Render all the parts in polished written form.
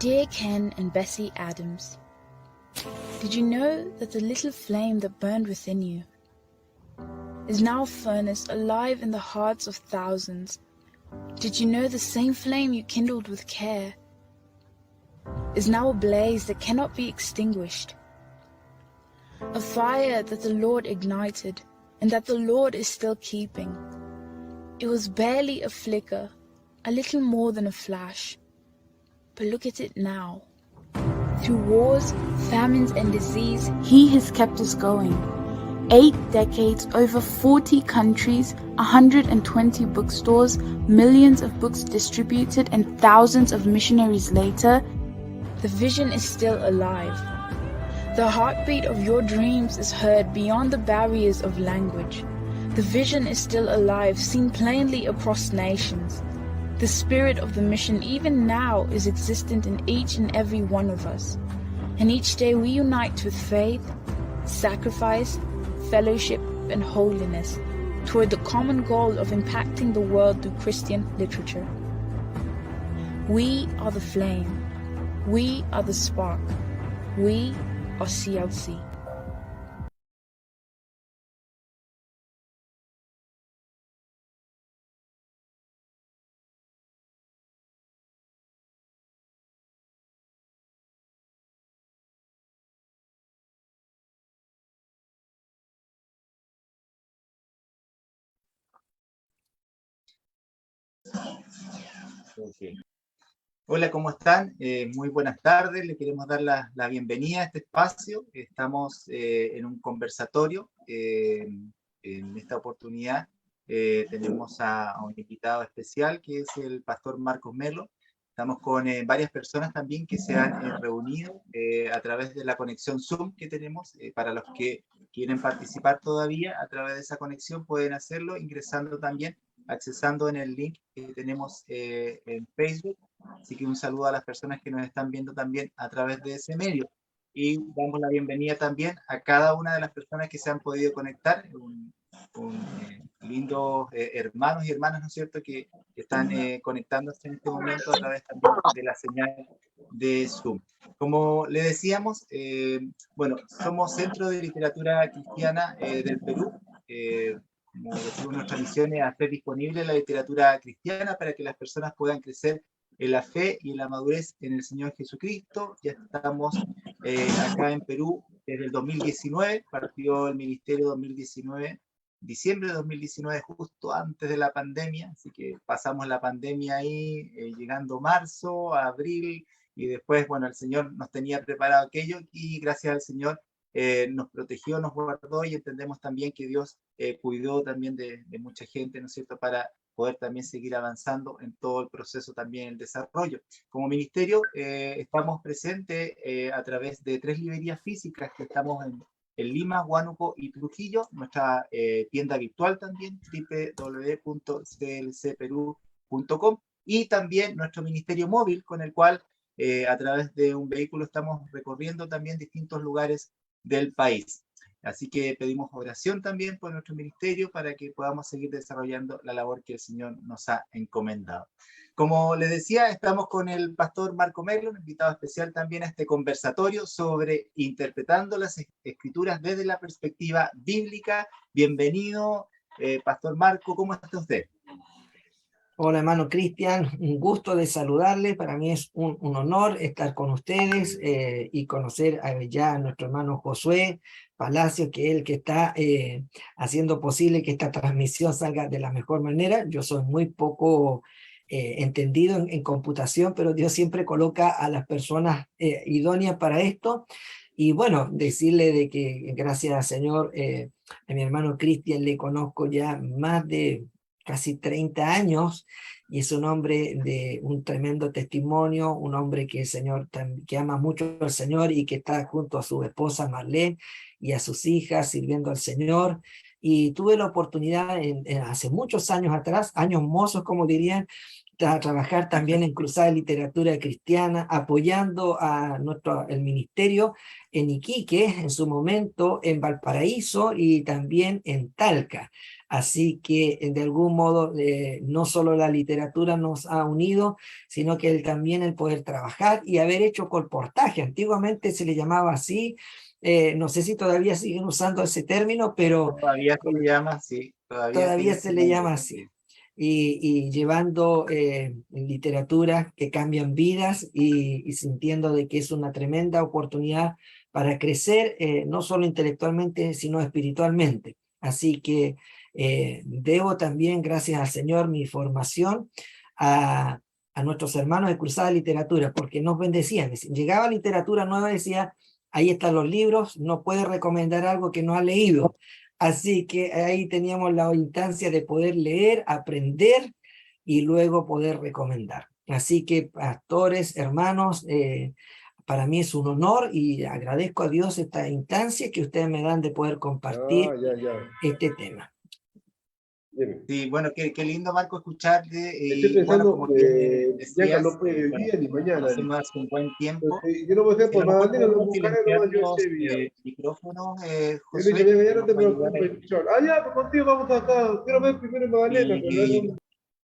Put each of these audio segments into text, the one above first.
Dear Ken and Bessie Adams, did you know that the little flame that burned within you is now a furnace alive in the hearts of thousands? Did you know the same flame you kindled with care is now a blaze that cannot be extinguished? A fire that the Lord ignited and that the Lord is still keeping. It was barely a flicker, a little more than a flash. But look at it now. Through wars, famines, and disease, He has kept us going. 8 decades, over 40 countries, 120 bookstores, millions of books distributed, and thousands of missionaries later, the vision is still alive. The heartbeat of your dreams is heard beyond the barriers of language. The vision is still alive, seen plainly across nations. The spirit of the mission even now is existent in each and every one of us. And each day we unite with faith, sacrifice, fellowship, and holiness toward the common goal of impacting the world through Christian literature. We are the flame. We are the spark. We are CLC. Okay. Hola, ¿cómo están? Muy buenas tardes. Le queremos dar la bienvenida a este espacio. Estamos en un conversatorio. En esta oportunidad tenemos a un invitado especial que es el pastor Marcos Melo. Estamos con varias personas también que se han reunido a través de la conexión Zoom que tenemos. Para los que quieren participar todavía a través de esa conexión pueden hacerlo ingresando también, accesando en el link que tenemos en Facebook. Así que un saludo a las personas que nos están viendo también a través de ese medio. Y damos la bienvenida también a cada una de las personas que se han podido conectar, lindos hermanos y hermanas, ¿no es cierto?, que están conectándose en este momento a través también de la señal de Zoom. Como le decíamos, bueno, somos Centro de Literatura Cristiana del Perú. Como decimos, nuestra misión es hacer disponible la literatura cristiana para que las personas puedan crecer en la fe y en la madurez en el Señor Jesucristo. Ya estamos acá en Perú desde el 2019, partió el ministerio 2019, diciembre de 2019, justo antes de la pandemia, así que pasamos la pandemia ahí, llegando marzo, abril, y después, bueno, el Señor nos tenía preparado aquello, y gracias al Señor nos protegió, nos guardó, y entendemos también que Dios cuidó también de mucha gente, ¿no es cierto?, para poder también seguir avanzando en todo el proceso también, el desarrollo. Como ministerio estamos presentes a través de 3 librerías físicas que estamos en Lima, Huánuco y Trujillo, nuestra tienda virtual también, www.clcperú.com, y también nuestro ministerio móvil, con el cual a través de un vehículo estamos recorriendo también distintos lugares del país. Así que pedimos oración también por nuestro ministerio para que podamos seguir desarrollando la labor que el Señor nos ha encomendado. Como les decía, estamos con el pastor Marco Melo, un invitado especial también a este conversatorio sobre interpretando las escrituras desde la perspectiva bíblica. Bienvenido, pastor Marco, ¿cómo está usted? Hola, hermano Cristian, un gusto de saludarles. Para mí es un honor estar con ustedes y conocer ya a nuestro hermano Josué Palacio, que es el que está haciendo posible que esta transmisión salga de la mejor manera. Yo soy muy poco entendido en computación, pero Dios siempre coloca a las personas idóneas para esto. Y bueno, decirle de que gracias al Señor, a mi hermano Cristian le conozco ya más de casi 30 años, y es un hombre de un tremendo testimonio, un hombre que el Señor, que ama mucho al Señor y que está junto a su esposa Marlene y a sus hijas sirviendo al Señor. Y tuve la oportunidad hace muchos años atrás, años mozos como dirían, trabajar también en Cruzada de Literatura Cristiana, apoyando a el ministerio en Iquique, en su momento en Valparaíso y también en Talca. Así que de algún modo no solo la literatura nos ha unido, sino que también el poder trabajar y haber hecho colportaje. Antiguamente se le llamaba así, no sé si todavía siguen usando ese término, pero Todavía se le llama así, todavía todavía sigue se le siendo llama así. Y llevando literatura que cambian vidas y sintiendo de que es una tremenda oportunidad para crecer, no solo intelectualmente, sino espiritualmente. Así que debo también, gracias al Señor, mi formación a nuestros hermanos de Cruzada de Literatura, porque nos bendecían. Llegaba literatura nueva y decía, ahí están los libros, no puede recomendar algo que no ha leído. Así que ahí teníamos la instancia de poder leer, aprender y luego poder recomendar. Así que, pastores, hermanos, para mí es un honor y agradezco a Dios esta instancia que ustedes me dan de poder compartir este tema. Dime. Sí, bueno, qué lindo, Marco, escucharte. Estoy Y bueno, pensando como bien que Yaca decías, no puede hoy bueno, día ni mañana. conocemos hace un buen tiempo. Entonces, yo no voy a hacer Si a por lo mejor Magdalena, lo podemos buscaré silenciar nomás yo los ese día. micrófonos, Yo le dije, Josué, ya que no nos te va a ayudar preocupes, ahí. Chor. Ah, ya, pues contigo vamos acá. Quiero ver primero en Magdalena, pero luego...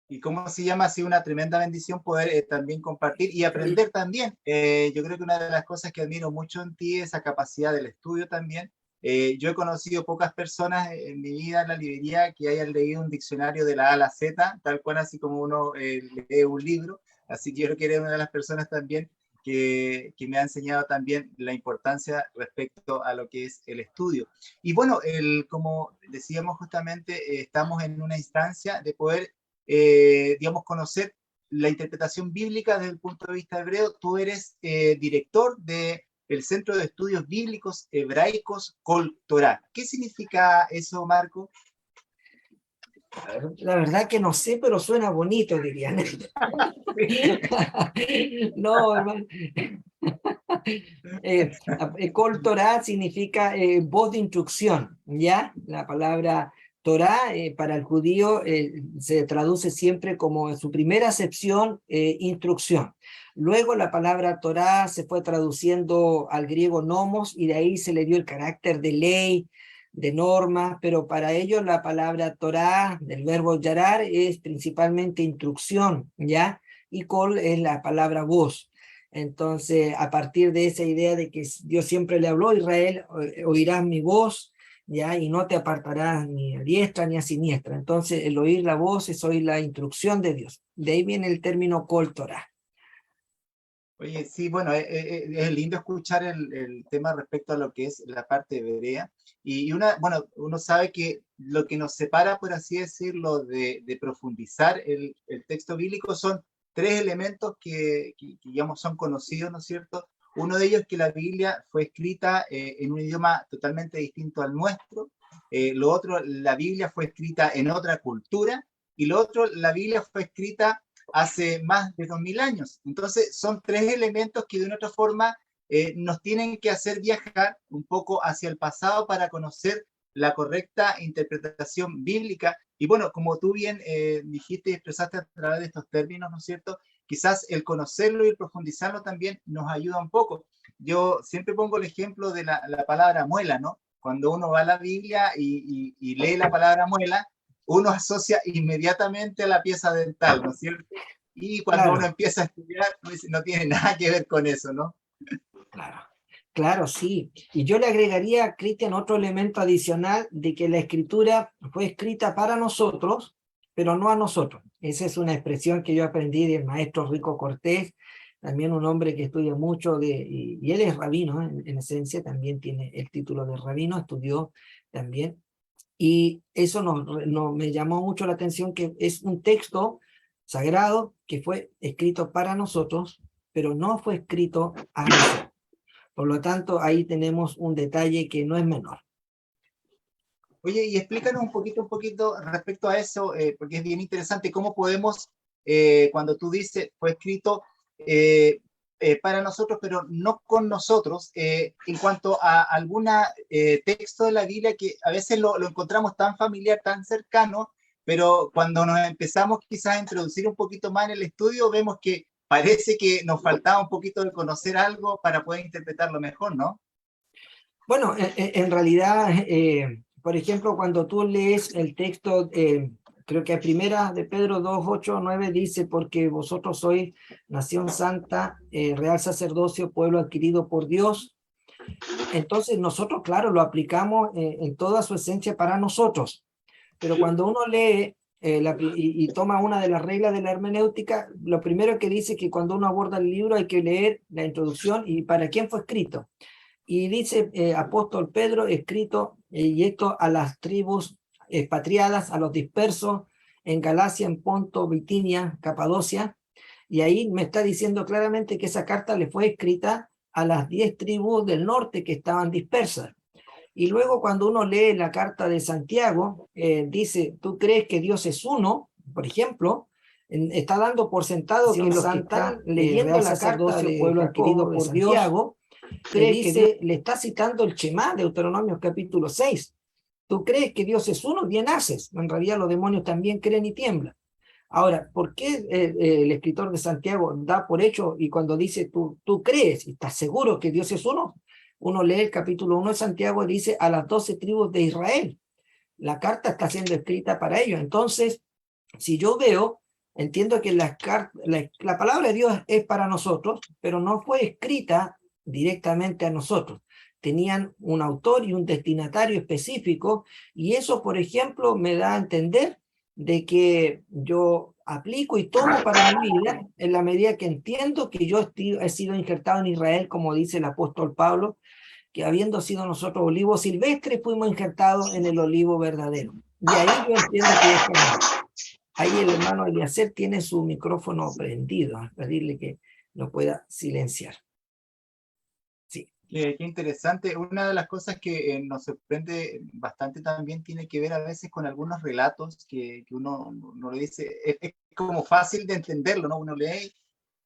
Y cómo se llama, ha sido una tremenda bendición poder también compartir y aprender también. Yo creo que una de las cosas que admiro mucho en ti es esa capacidad del estudio también. Yo he conocido pocas personas en mi vida en la librería que hayan leído un diccionario de la A a la Z, tal cual así como uno lee un libro. Así que yo creo que eres una de las personas también que me ha enseñado también la importancia respecto a lo que es el estudio. Y bueno, como decíamos justamente, estamos en una instancia de poder, digamos, conocer la interpretación bíblica desde el punto de vista hebreo. Tú eres director del Centro de Estudios Bíblicos Hebraicos Kol Torah. ¿Qué significa eso, Marco? La verdad que no sé, pero suena bonito, dirían. No, hermano. Kol Torah significa voz de instrucción, ¿ya? La palabra Torah para el judío se traduce siempre como su primera acepción, instrucción. Luego la palabra Torah se fue traduciendo al griego nomos y de ahí se le dio el carácter de ley, de norma, pero para ellos la palabra Torah, del verbo yarar, es principalmente instrucción, ¿ya? Y Kol es la palabra voz. Entonces, a partir de esa idea de que Dios siempre le habló a Israel, oirás mi voz, ¿ya? Y no te apartarás ni a diestra ni a siniestra. Entonces, el oír la voz es oír la instrucción de Dios. De ahí viene el término Kol Torah. Oye, sí, bueno, es lindo escuchar el tema respecto a lo que es la parte hebrea. Y bueno, uno sabe que lo que nos separa, por así decirlo, de profundizar el texto bíblico son tres elementos que, digamos, son conocidos, ¿no es cierto? Uno de ellos es que la Biblia fue escrita en un idioma totalmente distinto al nuestro. Lo otro, la Biblia fue escrita en otra cultura. Y lo otro, la Biblia fue escrita hace más de 2000 años. Entonces, son tres elementos que de una otra forma nos tienen que hacer viajar un poco hacia el pasado para conocer la correcta interpretación bíblica. Y bueno, como tú bien dijiste y expresaste a través de estos términos, ¿no es cierto? Quizás el conocerlo y el profundizarlo también nos ayuda un poco. Yo siempre pongo el ejemplo de la palabra muela, ¿no? Cuando uno va a la Biblia y lee la palabra muela, uno asocia inmediatamente a la pieza dental, ¿no es cierto? Y cuando uno empieza a estudiar, no tiene nada que ver con eso, ¿no? Claro, sí. Y yo le agregaría, Cristian, otro elemento adicional de que la escritura fue escrita para nosotros, pero no a nosotros. Esa es una expresión que yo aprendí del maestro Rico Cortés, también un hombre que estudia mucho, y él es rabino, en esencia, también tiene el título de rabino, estudió también. Y eso me llamó mucho la atención, que es un texto sagrado que fue escrito para nosotros, pero no fue escrito a nosotros. Por lo tanto, ahí tenemos un detalle que no es menor. Oye, y explícanos un poquito respecto a eso, porque es bien interesante, cómo podemos, cuando tú dices, fue escrito para nosotros, pero no con nosotros, en cuanto a algún texto de la Biblia que a veces lo encontramos tan familiar, tan cercano, pero cuando nos empezamos quizás a introducir un poquito más en el estudio, vemos que parece que nos faltaba un poquito de conocer algo para poder interpretarlo mejor, ¿no? Bueno, en realidad, por ejemplo, cuando tú lees el texto, creo que a primera de Pedro 2, 8, 9 dice, porque vosotros sois nación santa, real sacerdocio, pueblo adquirido por Dios. Entonces nosotros, claro, lo aplicamos en toda su esencia para nosotros. Pero cuando uno lee y toma una de las reglas de la hermenéutica, lo primero que dice es que cuando uno aborda el libro hay que leer la introducción y para quién fue escrito. Y dice apóstol Pedro, escrito, y esto a las tribus expatriadas, a los dispersos en Galacia, en Ponto, Bitinia, Capadocia, y ahí me está diciendo claramente que esa carta le fue escrita a las 10 tribus del norte que estaban dispersas. Y luego cuando uno lee la carta de Santiago, dice, ¿tú crees que Dios es uno? Por ejemplo, está dando por sentado que los que están leyendo la carta de pueblo adquirido por Santiago, dice, le está citando el Shemá, Deuteronomio capítulo 6. ¿Tú crees que Dios es uno? Bien haces. En realidad los demonios también creen y tiemblan. Ahora, ¿por qué el escritor de Santiago da por hecho y cuando dice tú crees y estás seguro que Dios es uno? Uno lee el capítulo 1 de Santiago y dice a las 12 tribus de Israel. La carta está siendo escrita para ellos. Entonces, si yo veo, entiendo que la palabra de Dios es para nosotros, pero no fue escrita directamente a nosotros. Tenían un autor y un destinatario específico, y eso, por ejemplo, me da a entender de que yo aplico y tomo para mi vida en la medida que entiendo que yo he sido injertado en Israel, como dice el apóstol Pablo, que habiendo sido nosotros olivos silvestres, fuimos injertados en el olivo verdadero. Y ahí yo entiendo que es como... Ahí el hermano Eliezer tiene su micrófono prendido, a pedirle que lo pueda silenciar. Sí. Qué interesante. Una de las cosas que nos sorprende bastante también tiene que ver a veces con algunos relatos que uno no le dice, es como fácil de entenderlo, ¿no? Uno lee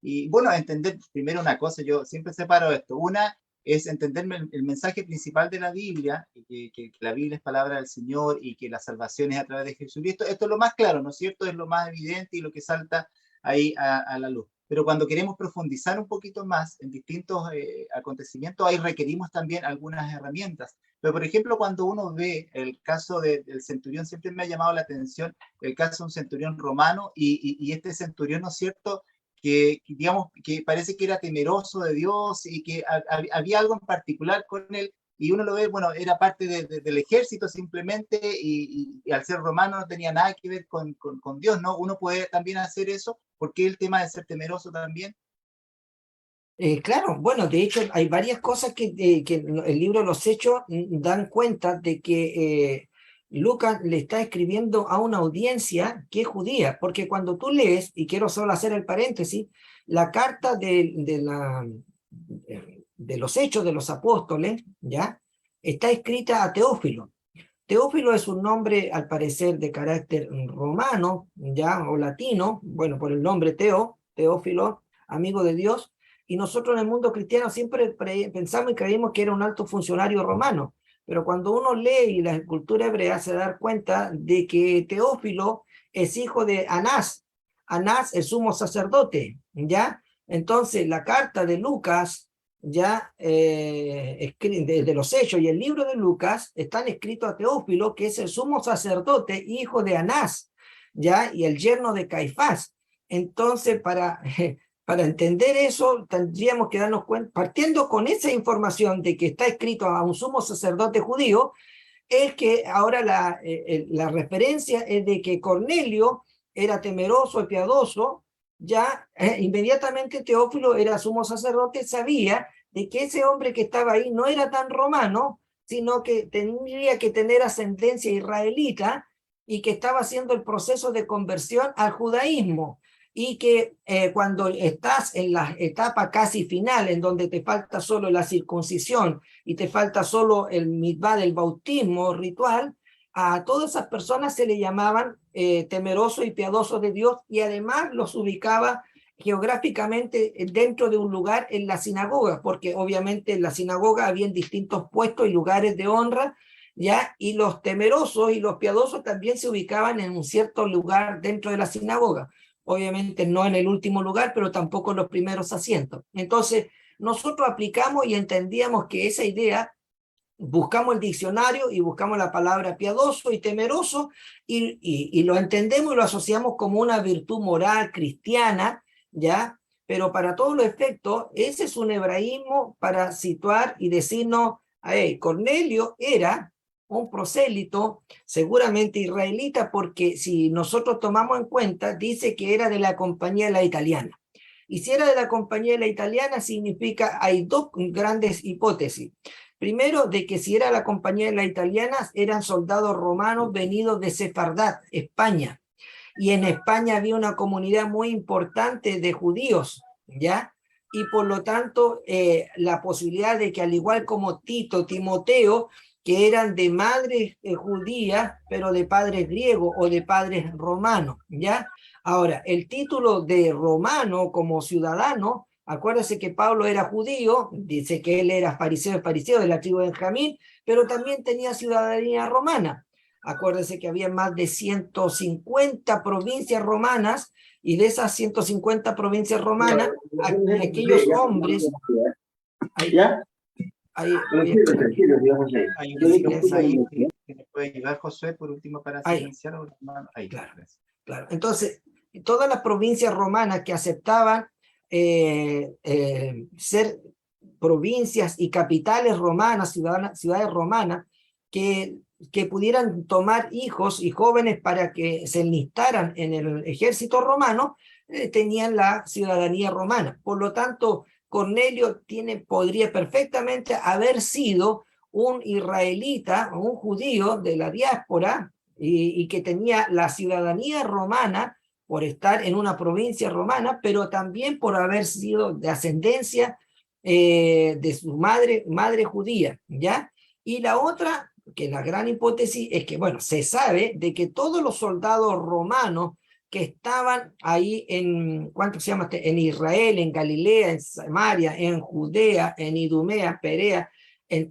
y, bueno, entender primero una cosa, yo siempre separo esto. Una es entender el mensaje principal de la Biblia, que la Biblia es palabra del Señor y que la salvación es a través de Jesucristo. Esto es lo más claro, ¿no es cierto? Es lo más evidente y lo que salta ahí a la luz. Pero cuando queremos profundizar un poquito más en distintos acontecimientos, ahí requerimos también algunas herramientas. Pero, por ejemplo, cuando uno ve el caso del centurión, siempre me ha llamado la atención el caso de un centurión romano y este centurión, ¿no es cierto?, que, digamos, que parece que era temeroso de Dios y que había algo en particular con él, y uno lo ve, bueno, era parte del ejército simplemente, y al ser romano no tenía nada que ver con Dios, ¿no? Uno puede también hacer eso, porque el tema de ser temeroso también. Claro, bueno, de hecho hay varias cosas que el libro de los Hechos dan cuenta de que Lucas le está escribiendo a una audiencia que es judía, porque cuando tú lees, y quiero solo hacer el paréntesis, la carta de los Hechos de los Apóstoles, ¿ya? Está escrita a Teófilo. Teófilo es un nombre, al parecer, de carácter romano, ¿ya? O latino, bueno, por el nombre Teófilo, amigo de Dios, y nosotros en el mundo cristiano siempre pensamos y creímos que era un alto funcionario romano, pero cuando uno lee y la cultura hebrea se da cuenta de que Teófilo es hijo de Anás, el sumo sacerdote, ¿ya? Entonces la carta de Lucas, ya de los Hechos y el libro de Lucas están escritos a Teófilo, que es el sumo sacerdote, hijo de Anás, ya, y el yerno de Caifás. Entonces, para entender eso, tendríamos que darnos cuenta, partiendo con esa información de que está escrito a un sumo sacerdote judío, es que ahora la referencia es de que Cornelio era temeroso y piadoso. Ya inmediatamente Teófilo era sumo sacerdote, sabía de que ese hombre que estaba ahí no era tan romano, sino que tendría que tener ascendencia israelita y que estaba haciendo el proceso de conversión al judaísmo, y que cuando estás en la etapa casi final, en donde te falta solo la circuncisión y te falta solo el mitvá del bautismo ritual, a todas esas personas se le llamaban temerosos y piadosos de Dios, y además los ubicaba geográficamente dentro de un lugar en la sinagoga, porque obviamente en la sinagoga habían distintos puestos y lugares de honra, ¿ya? Y los temerosos y los piadosos también se ubicaban en un cierto lugar dentro de la sinagoga. Obviamente no en el último lugar, pero tampoco en los primeros asientos. Entonces, nosotros aplicamos y entendíamos que esa idea, buscamos el diccionario y buscamos la palabra piadoso y temeroso y lo entendemos y lo asociamos como una virtud moral cristiana, ¿ya? Pero para todos los efectos, ese es un hebraísmo para situar y decirnos, hey, Cornelio era un prosélito, seguramente israelita, porque si nosotros tomamos en cuenta, dice que era de la compañía de la italiana. Y si era de la compañía de la italiana, significa, hay dos grandes hipótesis. Primero, de que si era la compañía de las italianas, eran soldados romanos venidos de Sefardat, España. Y en España había una comunidad muy importante de judíos, ¿ya? Y por lo tanto, la posibilidad de que al igual como Tito, Timoteo, que eran de madres judías, pero de padres griegos o de padres romanos, ¿ya? Ahora, el título de romano como ciudadano, acuérdese que Pablo era judío, dice que él era fariseo de la tribu de Benjamín, pero también tenía ciudadanía romana. Acuérdese que había más de 150 provincias romanas, y de esas 150 provincias romanas, aquellos hombres... Hay un silencio ahí que me puede ayudar, Josué, por último, para silenciar. Ahí, claro, claro. Entonces, todas las provincias romanas que aceptaban ser provincias y capitales romanas, ciudades romanas, que pudieran tomar hijos y jóvenes para que se enlistaran en el ejército romano, tenían la ciudadanía romana. Por lo tanto, Cornelio podría perfectamente haber sido un israelita, un judío de la diáspora, y que tenía la ciudadanía romana por estar en una provincia romana, pero también por haber sido de ascendencia de su madre judía, ¿ya? Y la otra, que la gran hipótesis es que, bueno, se sabe de que todos los soldados romanos que estaban ahí ¿cuánto se llama? En Israel, en Galilea, en Samaria, en Judea, en Idumea, Perea, en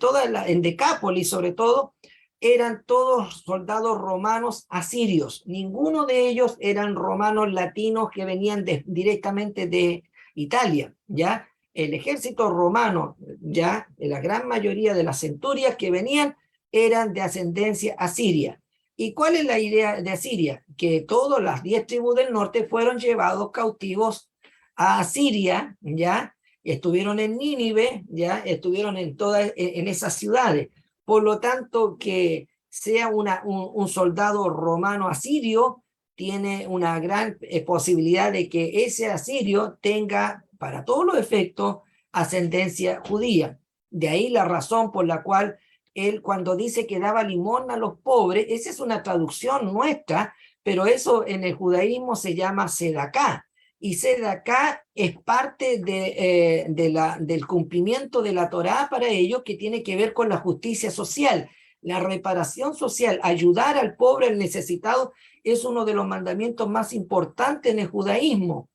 Decápolis sobre todo, eran todos soldados romanos asirios. Ninguno de ellos eran romanos latinos que venían directamente de Italia, ¿ya? El ejército romano, ya, la gran mayoría de las centurias que venían eran de ascendencia asiria. ¿Y cuál es la idea de Asiria? Que todas las 10 tribus del norte fueron llevados cautivos a Asiria, ¿ya? Estuvieron en Nínive, ¿ya? Estuvieron en esas ciudades. Por lo tanto, que sea un soldado romano asirio, tiene una gran posibilidad de que ese asirio tenga, para todos los efectos, ascendencia judía. De ahí la razón por la cual él, cuando dice que daba limosna a los pobres, esa es una traducción nuestra, pero eso en el judaísmo se llama sedaká. Y sedaká es parte del cumplimiento de la Torá para ellos, que tiene que ver con la justicia social, la reparación social. Ayudar al pobre, al necesitado, es uno de los mandamientos más importantes en el judaísmo.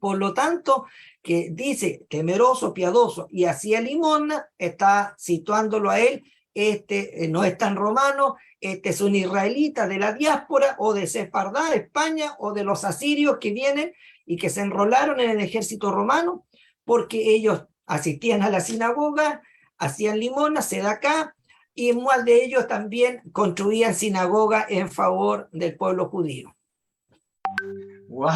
Por lo tanto, que dice temeroso, piadoso y hacía limosna, está situándolo a él. No es tan romano, es un israelita de la diáspora o de Sefardá, España, o de los asirios que vienen y que se enrolaron en el ejército romano, porque ellos asistían a la sinagoga, hacían limosna, sedacá, y más de ellos también construían sinagoga en favor del pueblo judío. Wow,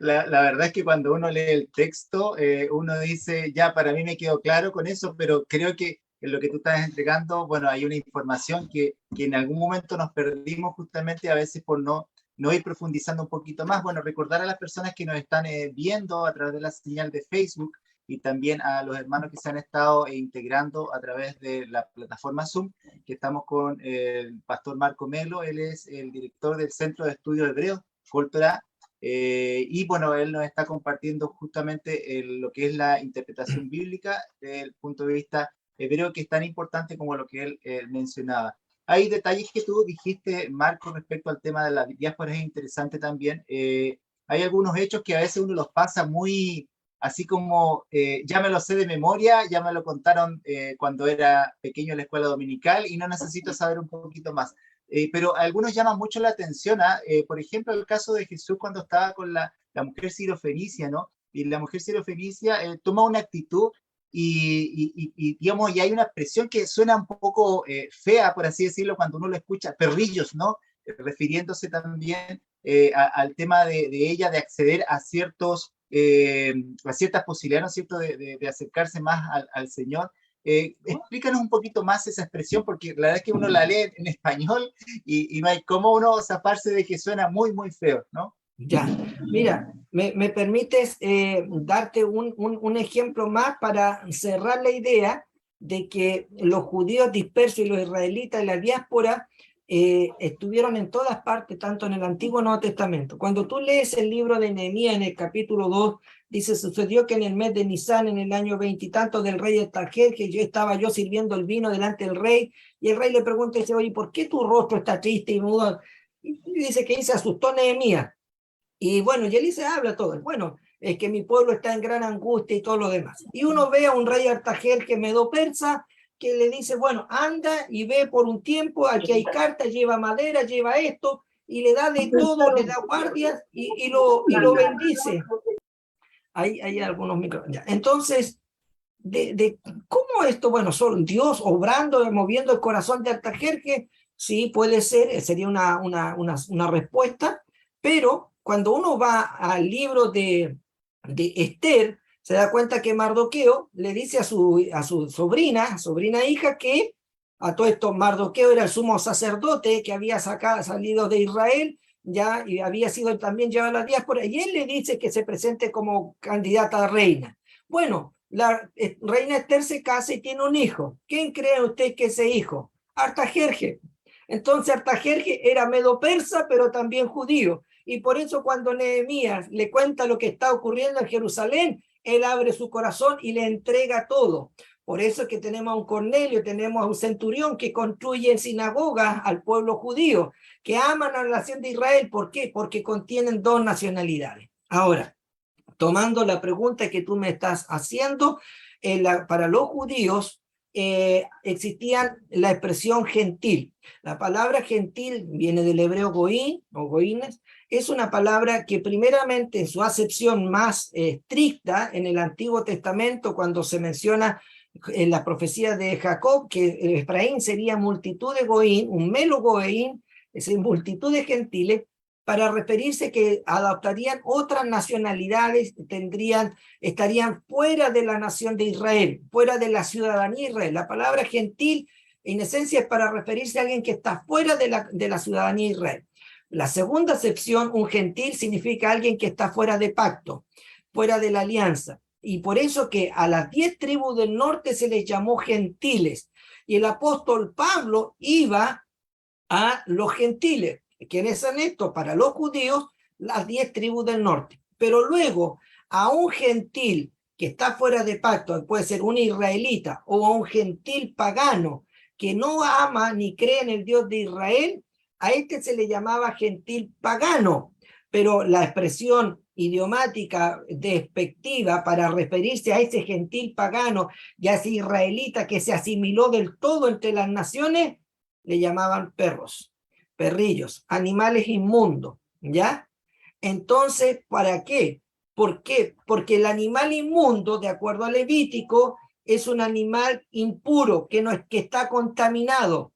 la verdad es que cuando uno lee el texto, uno dice, ya, para mí me quedó claro con eso, pero creo que en lo que tú estás entregando, bueno, hay una información que en algún momento nos perdimos justamente a veces por no ir profundizando un poquito más. Bueno, recordar a las personas que nos están viendo a través de la señal de Facebook y también a los hermanos que se han estado integrando a través de la plataforma Zoom, que estamos con el pastor Marco Melo. Él es el director del Centro de Estudios Hebreos, Cultura. Y bueno, él nos está compartiendo justamente lo que es la interpretación bíblica desde el punto de vista hebreo, que es tan importante como lo que él mencionaba. Hay detalles que tú dijiste, Marco, respecto al tema de la diáspora, es interesante también. Hay algunos hechos que a veces uno los pasa muy así como ya me lo sé de memoria, ya me lo contaron cuando era pequeño en la escuela dominical y no necesito saber un poquito más. Pero algunos llaman mucho la atención, por ejemplo, el caso de Jesús cuando estaba con la mujer sirofenicia, ¿no? Y la mujer sirofenicia toma una actitud digamos, y hay una expresión que suena un poco fea, por así decirlo, cuando uno lo escucha, perrillos, ¿no? Refiriéndose también al tema de ella de acceder a a ciertas posibilidades, ¿no es cierto?, de acercarse más al Señor. Explícanos un poquito más esa expresión, porque la verdad es que uno la lee en español y no hay cómo uno zafarse de que suena muy, muy feo, ¿no? Ya, mira, me permites darte un ejemplo más para cerrar la idea de que los judíos dispersos y los israelitas de la diáspora estuvieron en todas partes, tanto en el Antiguo como en el Nuevo Testamento. Cuando tú lees el libro de Nehemías en el capítulo 2, dice, sucedió que en el mes de Nisán, en el año veintitantos del rey Artajerjes, que estaba yo sirviendo el vino delante del rey, y el rey le pregunta y dice, oye, ¿por qué tu rostro está triste y mudo? Y dice que se asustó Nehemías. Y bueno, y Elise habla todo. Bueno, es que mi pueblo está en gran angustia y todo lo demás. Y uno ve a un rey Artajerjes medo persa que le dice, bueno, anda y ve por un tiempo, aquí hay cartas, lleva madera, lleva esto, y le da de todo, le da guardias y lo bendice. Hay algunos micros. Ya. Entonces, ¿cómo esto? Bueno, son Dios obrando, moviendo el corazón de Artajerjes. Sí, puede ser, sería una respuesta, pero cuando uno va al libro de Esther, se da cuenta que Mardoqueo le dice a su sobrina hija, que a todo esto Mardoqueo era el sumo sacerdote que había salido de Israel, ya, y había sido también llevado a la diáspora, y él le dice que se presente como candidata a reina. Bueno, la reina Esther se casa y tiene un hijo. ¿Quién cree usted que ese hijo? Artajerjes. Entonces Artajerjes era medo persa, pero también judío. Y por eso cuando Nehemías le cuenta lo que está ocurriendo en Jerusalén, él abre su corazón y le entrega todo. Por eso es que tenemos a un Cornelio, tenemos a un centurión que construye sinagogas al pueblo judío, que aman a la nación de Israel. ¿Por qué? Porque contienen dos nacionalidades. Ahora, tomando la pregunta que tú me estás haciendo, para los judíos existía la expresión gentil. La palabra gentil viene del hebreo goín o goínes. Es una palabra que primeramente en su acepción más estricta en el Antiguo Testamento, cuando se menciona en la profecía de Jacob, que Efraín sería multitud de goín, un melo goín, es decir, multitud de gentiles, para referirse que adoptarían otras nacionalidades, estarían fuera de la nación de Israel, fuera de la ciudadanía de Israel. La palabra gentil, en esencia, es para referirse a alguien que está fuera de la ciudadanía de Israel. La segunda acepción, un gentil, significa alguien que está fuera de pacto, fuera de la alianza. Y por eso que a las 10 tribus del norte se les llamó gentiles. Y el apóstol Pablo iba a los gentiles. ¿Quiénes son estos? Para los judíos, las 10 tribus del norte. Pero luego, a un gentil que está fuera de pacto, puede ser un israelita, o a un gentil pagano que no ama ni cree en el Dios de Israel, a este se le llamaba gentil pagano. Pero la expresión idiomática despectiva para referirse a ese gentil pagano y a ese israelita que se asimiló del todo entre las naciones, le llamaban perros, perrillos, animales inmundos, ¿ya? Entonces, ¿para qué? ¿Por qué? Porque el animal inmundo, de acuerdo al Levítico, es un animal impuro, que está contaminado,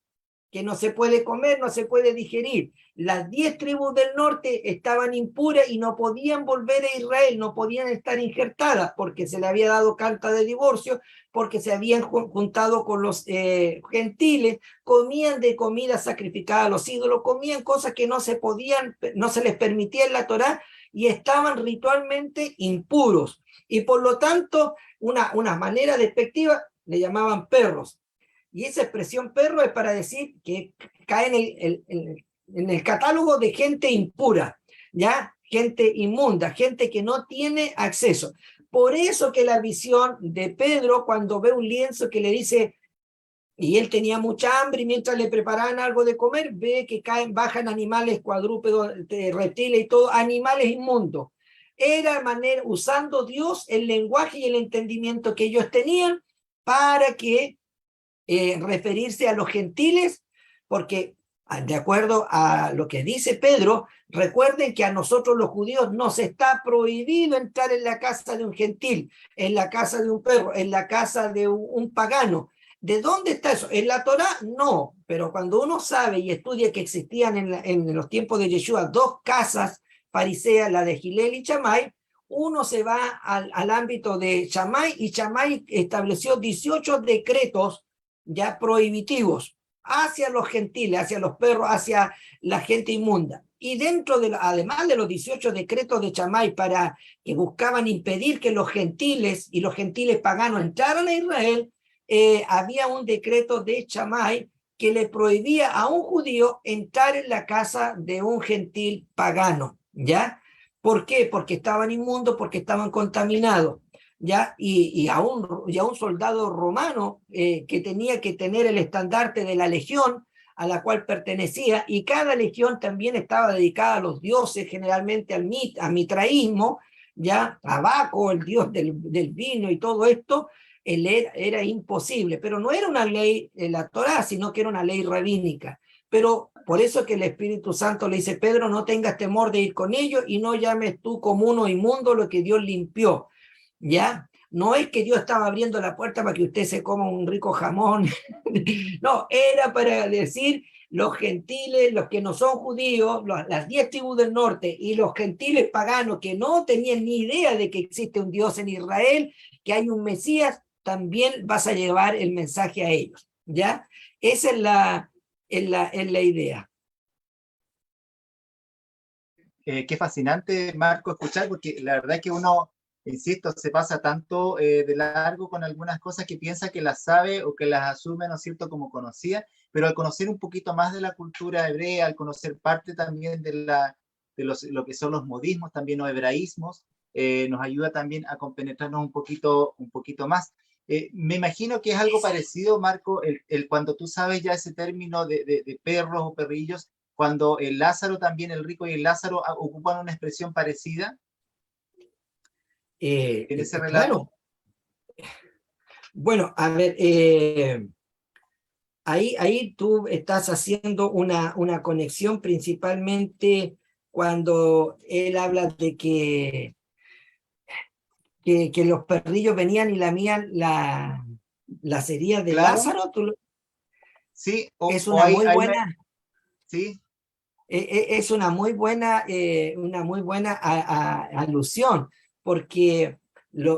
que no se puede comer, no se puede digerir. Las 10 tribus del norte estaban impuras y no podían volver a Israel, no podían estar injertadas porque se le había dado carta de divorcio, porque se habían juntado con los gentiles, comían de comida sacrificada a los ídolos, comían cosas que no se les permitía en la Torá y estaban ritualmente impuros. Y por lo tanto, una manera despectiva le llamaban perros. Y esa expresión perro es para decir que cae en el catálogo de gente impura, ¿ya? Gente inmunda, gente que no tiene acceso. Por eso que la visión de Pedro, cuando ve un lienzo que le dice, y él tenía mucha hambre, y mientras le preparaban algo de comer, ve que bajan animales cuadrúpedos, reptiles y todo, animales inmundos. era manera, usando Dios el lenguaje y el entendimiento que ellos tenían para que referirse a los gentiles, porque de acuerdo a lo que dice Pedro, recuerden que a nosotros los judíos nos está prohibido entrar en la casa de un gentil, en la casa de un perro, en la casa de un pagano. ¿De dónde está eso? ¿En la Torá? No, pero cuando uno sabe y estudia que existían en los tiempos de Yeshua dos casas fariseas, la de Gilel y Shammai, uno se va al ámbito de Shammai, y Shammai estableció 18 decretos ya prohibitivos hacia los gentiles, hacia los perros, hacia la gente inmunda. Y dentro de, además de los 18 decretos de Shammai para que buscaban impedir que los gentiles y los gentiles paganos entraran a Israel, había un decreto de Shammai que le prohibía a un judío entrar en la casa de un gentil pagano, ¿ya? ¿Por qué? Porque estaban inmundos, porque estaban contaminados, ¿ya? Y a un soldado romano que tenía que tener el estandarte de la legión a la cual pertenecía, y cada legión también estaba dedicada a los dioses, generalmente al mitraísmo, ¿ya? A Baco, el dios del vino y todo esto. Era imposible, pero no era una ley de la Torá, sino que era una ley rabínica. Pero por eso que el Espíritu Santo le dice, Pedro, no tengas temor de ir con ellos y no llames tú como uno inmundo lo que Dios limpió, ¿ya? No es que Dios estaba abriendo la puerta para que usted se coma un rico jamón, no, era para decir los gentiles, los que no son judíos, las 10 tribus del norte y los gentiles paganos que no tenían ni idea de que existe un Dios en Israel, que hay un Mesías, también vas a llevar el mensaje a ellos, ¿ya? Esa es la idea. Qué fascinante, Marco, escuchar, porque la verdad es que uno, insisto, se pasa tanto de largo con algunas cosas que piensa que las sabe o que las asume, ¿no es cierto?, como conocía, pero al conocer un poquito más de la cultura hebrea, al conocer parte también de lo que son los modismos, también los hebraísmos, nos ayuda también a compenetrarnos un poquito más. Me imagino que es algo parecido, Marco, cuando tú sabes ya ese término de perros o perrillos, cuando el Lázaro también, el rico y el Lázaro ocupan una expresión parecida en ese relato. Claro. Bueno, a ver, ahí tú estás haciendo una conexión principalmente cuando él habla de que los perrillos venían y lamían las heridas de Claro. Lázaro. Sí, Es una muy buena. Sí. Es una muy buena alusión, porque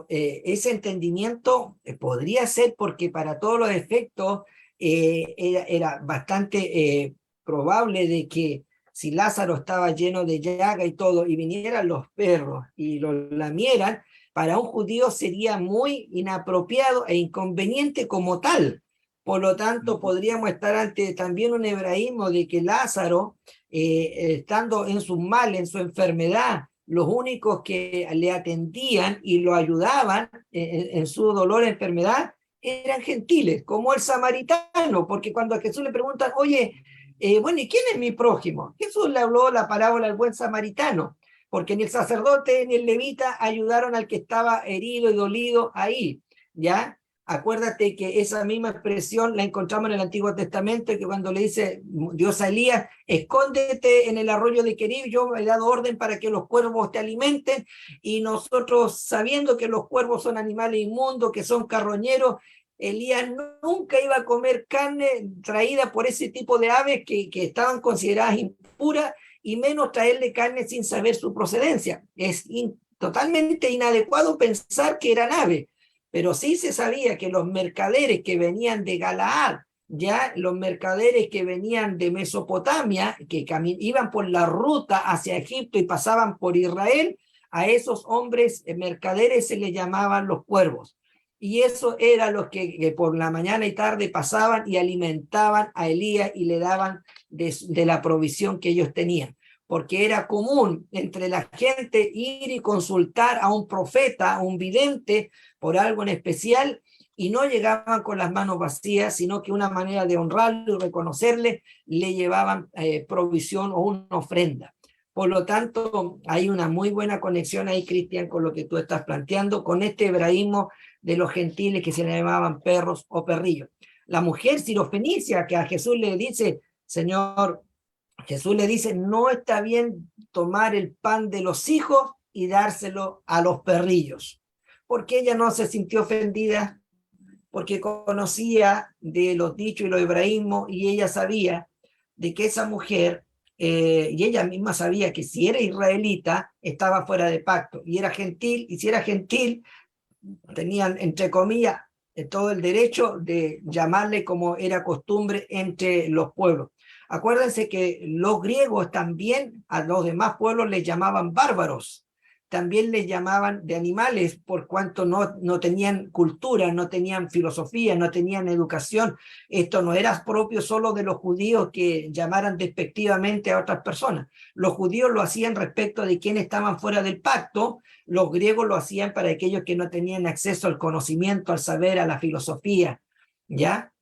ese entendimiento podría ser porque para todos los efectos era bastante probable de que si Lázaro estaba lleno de llaga y todo, y vinieran los perros y lo lamieran, para un judío sería muy inapropiado e inconveniente como tal. Por lo tanto, podríamos estar ante también un hebraísmo de que Lázaro, estando en su mal, en su enfermedad, los únicos que le atendían y lo ayudaban en su dolor e enfermedad eran gentiles, como el samaritano, porque cuando a Jesús le preguntan, oye, bueno, ¿y quién es mi prójimo? Jesús le habló la parábola del buen samaritano, porque ni el sacerdote ni el levita ayudaron al que estaba herido y dolido ahí, ¿ya? Acuérdate que esa misma expresión la encontramos en el Antiguo Testamento, que cuando le dice Dios a Elías, escóndete en el arroyo de Querib, yo he dado orden para que los cuervos te alimenten, y nosotros, sabiendo que los cuervos son animales inmundos, que son carroñeros, Elías nunca iba a comer carne traída por ese tipo de aves que estaban consideradas impuras, y menos traerle carne sin saber su procedencia. Es totalmente inadecuado pensar que eran aves. Pero sí se sabía que los mercaderes que venían de Galaad, ya los mercaderes que venían de Mesopotamia, que iban por la ruta hacia Egipto y pasaban por Israel, a esos hombres mercaderes se les llamaban los cuervos. Y eso era los que por la mañana y tarde pasaban y alimentaban a Elías y le daban de la provisión que ellos tenían. Porque era común entre la gente ir y consultar a un profeta, a un vidente, por algo en especial, y no llegaban con las manos vacías, sino que una manera de honrarlo y reconocerle, le llevaban provisión o una ofrenda. Por lo tanto, hay una muy buena conexión ahí, Cristian, con lo que tú estás planteando, con este hebraísmo de los gentiles que se le llamaban perros o perrillos. La mujer sirofenicia que a Jesús le dice, Señor, Jesús le dice, no está bien tomar el pan de los hijos y dárselo a los perrillos, porque ella no se sintió ofendida, porque conocía de los dichos y los hebraísmos, y ella sabía de que esa mujer, y ella misma sabía que si era israelita, estaba fuera de pacto, y era gentil, y si era gentil, tenían, entre comillas, todo el derecho de llamarle como era costumbre entre los pueblos. Acuérdense que los griegos también a los demás pueblos les llamaban bárbaros, también les llamaban de animales por cuanto no tenían cultura, no tenían filosofía, no tenían educación. Esto no era propio solo de los judíos que llamaran despectivamente a otras personas. Los judíos lo hacían respecto de quienes estaban fuera del pacto, los griegos lo hacían para aquellos que no tenían acceso al conocimiento, al saber, a la filosofía, ¿ya?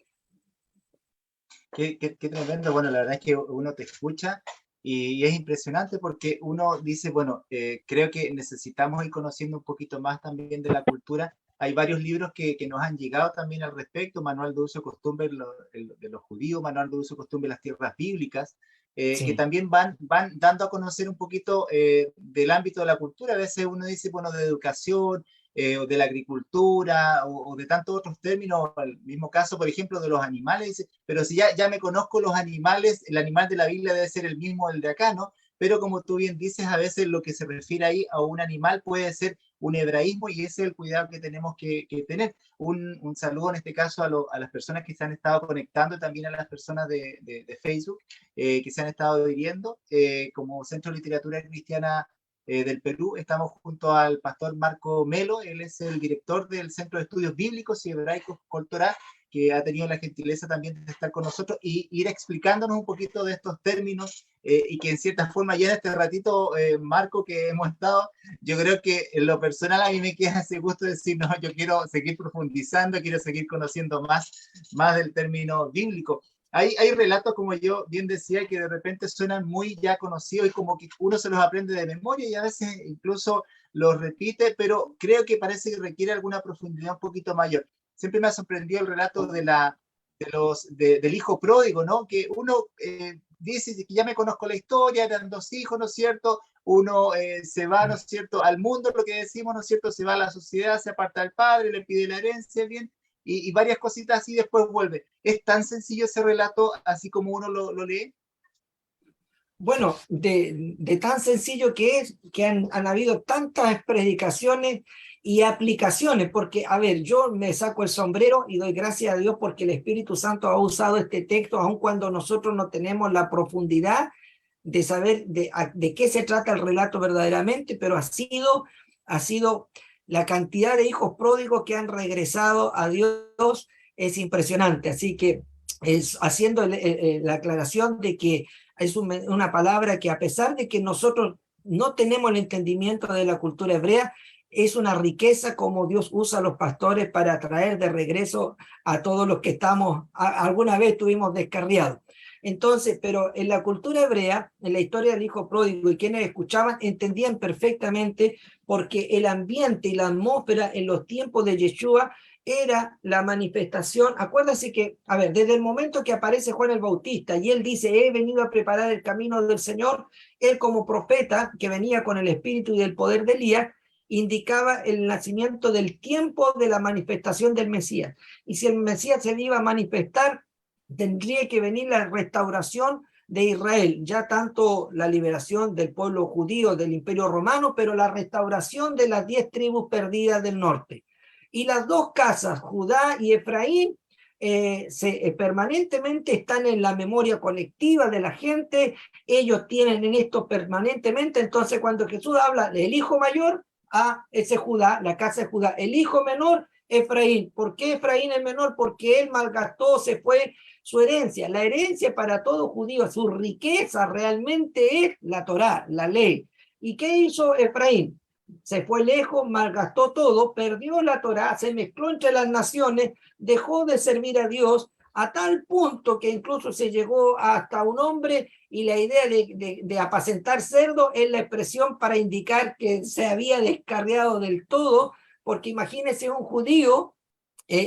Qué tremendo. Bueno, la verdad es que uno te escucha y es impresionante porque uno dice, bueno, creo que necesitamos ir conociendo un poquito más también de la cultura. Hay varios libros que nos han llegado también al respecto, Manual de Uso y Costumbre de los Judíos, Manual de Uso y Costumbre de las Tierras Bíblicas, Sí. que también van dando a conocer un poquito del ámbito de la cultura. A veces uno dice, bueno, de educación, o de la agricultura, o de tantos otros términos, el mismo caso, por ejemplo, de los animales, dice, pero si ya me conozco los animales, el animal de la Biblia debe ser el mismo el de acá, ¿no? Pero como tú bien dices, a veces lo que se refiere ahí a un animal puede ser un hebraísmo y ese es el cuidado que tenemos que tener. Un saludo en este caso a las personas que se han estado conectando, también a las personas de Facebook que se han estado viviendo. Como Centro de Literatura Cristiana del Perú, estamos junto al pastor Marco Melo, él es el director del Centro de Estudios Bíblicos y Hebraicos Cultural, que ha tenido la gentileza también de estar con nosotros y ir explicándonos un poquito de estos términos y que en cierta forma ya en este ratito, Marco, que hemos estado, yo creo que en lo personal a mí me queda ese gusto de decir, no, yo quiero seguir profundizando, quiero seguir conociendo más del término bíblico. Hay relatos, como yo bien decía, que de repente suenan muy ya conocidos y como que uno se los aprende de memoria y a veces incluso los repite, pero creo que parece que requiere alguna profundidad un poquito mayor. Siempre me ha sorprendido el relato del hijo pródigo, ¿no? Que uno dice que ya me conozco la historia, eran dos hijos, ¿no es cierto? Uno se va, ¿no es cierto?, al mundo, lo que decimos, ¿no es cierto?, se va a la sociedad, se aparta del padre, le pide la herencia, bien, y varias cositas así, después vuelve. ¿Es tan sencillo ese relato, así como uno lo lee? Bueno, de tan sencillo que es, que han habido tantas predicaciones y aplicaciones, porque, a ver, yo me saco el sombrero y doy gracias a Dios porque el Espíritu Santo ha usado este texto, aun cuando nosotros no tenemos la profundidad de saber de qué se trata el relato verdaderamente, pero ha sido la cantidad de hijos pródigos que han regresado a Dios es impresionante. Así que haciendo la aclaración de que es una palabra que a pesar de que nosotros no tenemos el entendimiento de la cultura hebrea, es una riqueza como Dios usa a los pastores para traer de regreso a todos los que alguna vez estuvimos descarriados. Entonces, pero en la cultura hebrea, en la historia del hijo pródigo y quienes escuchaban, entendían perfectamente porque el ambiente y la atmósfera en los tiempos de Yeshua era la manifestación. Acuérdense que, a ver, desde el momento que aparece Juan el Bautista y él dice, he venido a preparar el camino del Señor, él como profeta que venía con el espíritu y el poder de Elías, indicaba el nacimiento del tiempo de la manifestación del Mesías. Y si el Mesías se iba a manifestar, tendría que venir la restauración de Israel, ya tanto la liberación del pueblo judío del Imperio Romano, pero la restauración de las 10 tribus perdidas del norte. Y las dos casas, Judá y Efraín, permanentemente están en la memoria colectiva de la gente, ellos tienen en esto permanentemente. Entonces cuando Jesús habla del hijo mayor, ese Judá, la casa de Judá, el hijo menor, Efraín. ¿Por qué Efraín el menor? Porque él malgastó, se fue su herencia. La herencia para todo judío, su riqueza realmente es la Torá, la ley. ¿Y qué hizo Efraín? Se fue lejos, malgastó todo, perdió la Torá, se mezcló entre las naciones, dejó de servir a Dios, a tal punto que incluso se llegó hasta un hombre, y la idea de apacentar cerdo es la expresión para indicar que se había descarriado del todo, porque imagínense un judío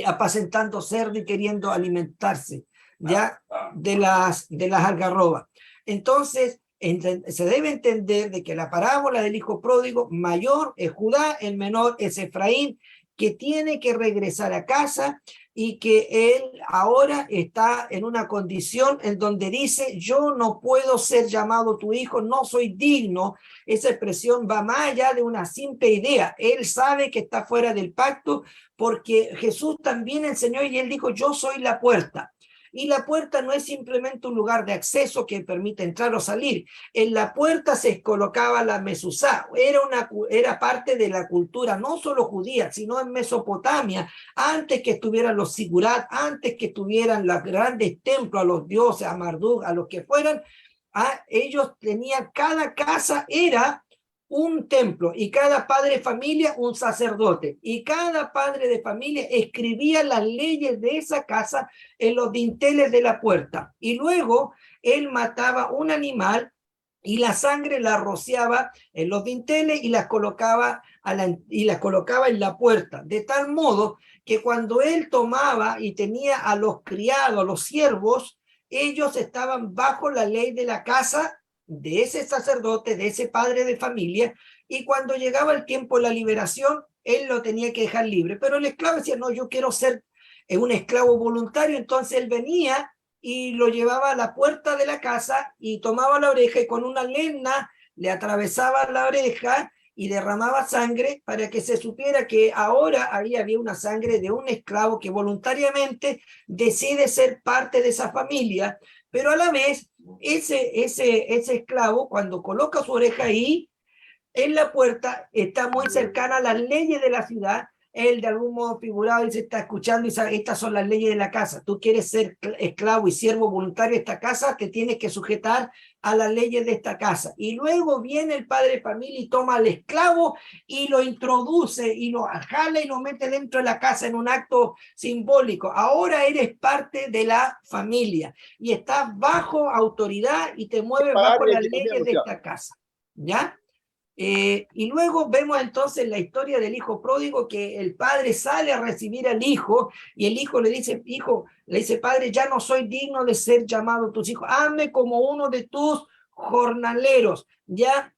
apacentando cerdo y queriendo alimentarse ya de las algarrobas. Entonces, se debe entender de que la parábola del hijo pródigo, mayor es Judá, el menor es Efraín, que tiene que regresar a casa y que él ahora está en una condición en donde dice, yo no puedo ser llamado tu hijo, no soy digno. Esa expresión va más allá de una simple idea. Él sabe que está fuera del pacto porque Jesús también enseñó y él dijo, yo soy la puerta. Y la puerta no es simplemente un lugar de acceso que permite entrar o salir. En la puerta se colocaba la mezuzá. Era parte de la cultura, no solo judía, sino en Mesopotamia, antes que estuvieran los sigurat, antes que estuvieran los grandes templos a los dioses, a Marduk, a los que fueran, ellos tenían, cada casa era un templo y cada padre de familia un sacerdote, y cada padre de familia escribía las leyes de esa casa en los dinteles de la puerta, y luego él mataba un animal y la sangre la rociaba en los dinteles y las colocaba en la puerta, de tal modo que cuando él tomaba y tenía a los criados, a los siervos, ellos estaban bajo la ley de la casa de ese sacerdote, de ese padre de familia, y cuando llegaba el tiempo de la liberación, él lo tenía que dejar libre. Pero el esclavo decía, no, yo quiero ser un esclavo voluntario. Entonces él venía y lo llevaba a la puerta de la casa y tomaba la oreja y con una lena le atravesaba la oreja y derramaba sangre para que se supiera que ahora ahí había una sangre de un esclavo que voluntariamente decide ser parte de esa familia, pero a la vez ese esclavo, cuando coloca su oreja ahí en la puerta, está muy cercana a las leyes de la ciudad. Él de algún modo figurado y se está escuchando y sabe, estas son las leyes de la casa. Tú quieres ser esclavo y siervo voluntario de esta casa, te tienes que sujetar a las leyes de esta casa. Y luego viene el padre de familia y toma al esclavo y lo introduce y lo jala y lo mete dentro de la casa en un acto simbólico. Ahora eres parte de la familia y estás bajo autoridad y te mueves bajo las leyes de esta casa, ¿ya? Y luego vemos entonces la historia del hijo pródigo, que el padre sale a recibir al hijo y el hijo le dice, padre, ya no soy digno de ser llamado tus hijos, hazme como uno de tus jornaleros. Ya,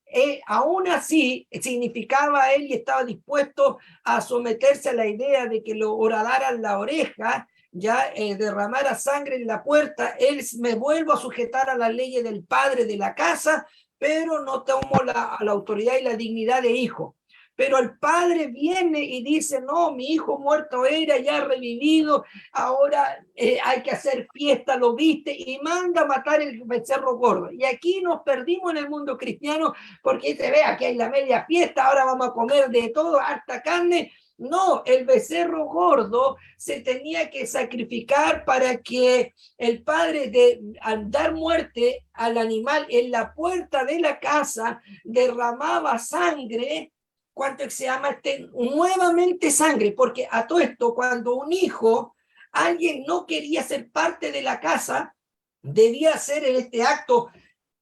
aún así significaba él y estaba dispuesto a someterse a la idea de que lo horadaran la oreja, ya derramara sangre en la puerta. Él me vuelvo a sujetar a las leyes del padre de la casa, pero no tomo la autoridad y la dignidad de hijo. Pero el padre viene y dice, no, mi hijo muerto era, ya ha revivido, ahora hay que hacer fiesta, lo viste, y manda a matar el becerro gordo. Y aquí nos perdimos en el mundo cristiano, porque se ve, aquí hay la media fiesta, ahora vamos a comer de todo, harta carne. No, el becerro gordo se tenía que sacrificar para que el padre, al dar muerte al animal en la puerta de la casa, derramaba sangre. ¿Cuánto se llama? Nuevamente sangre, porque a todo esto, cuando un hijo, alguien no quería ser parte de la casa, debía hacer en este acto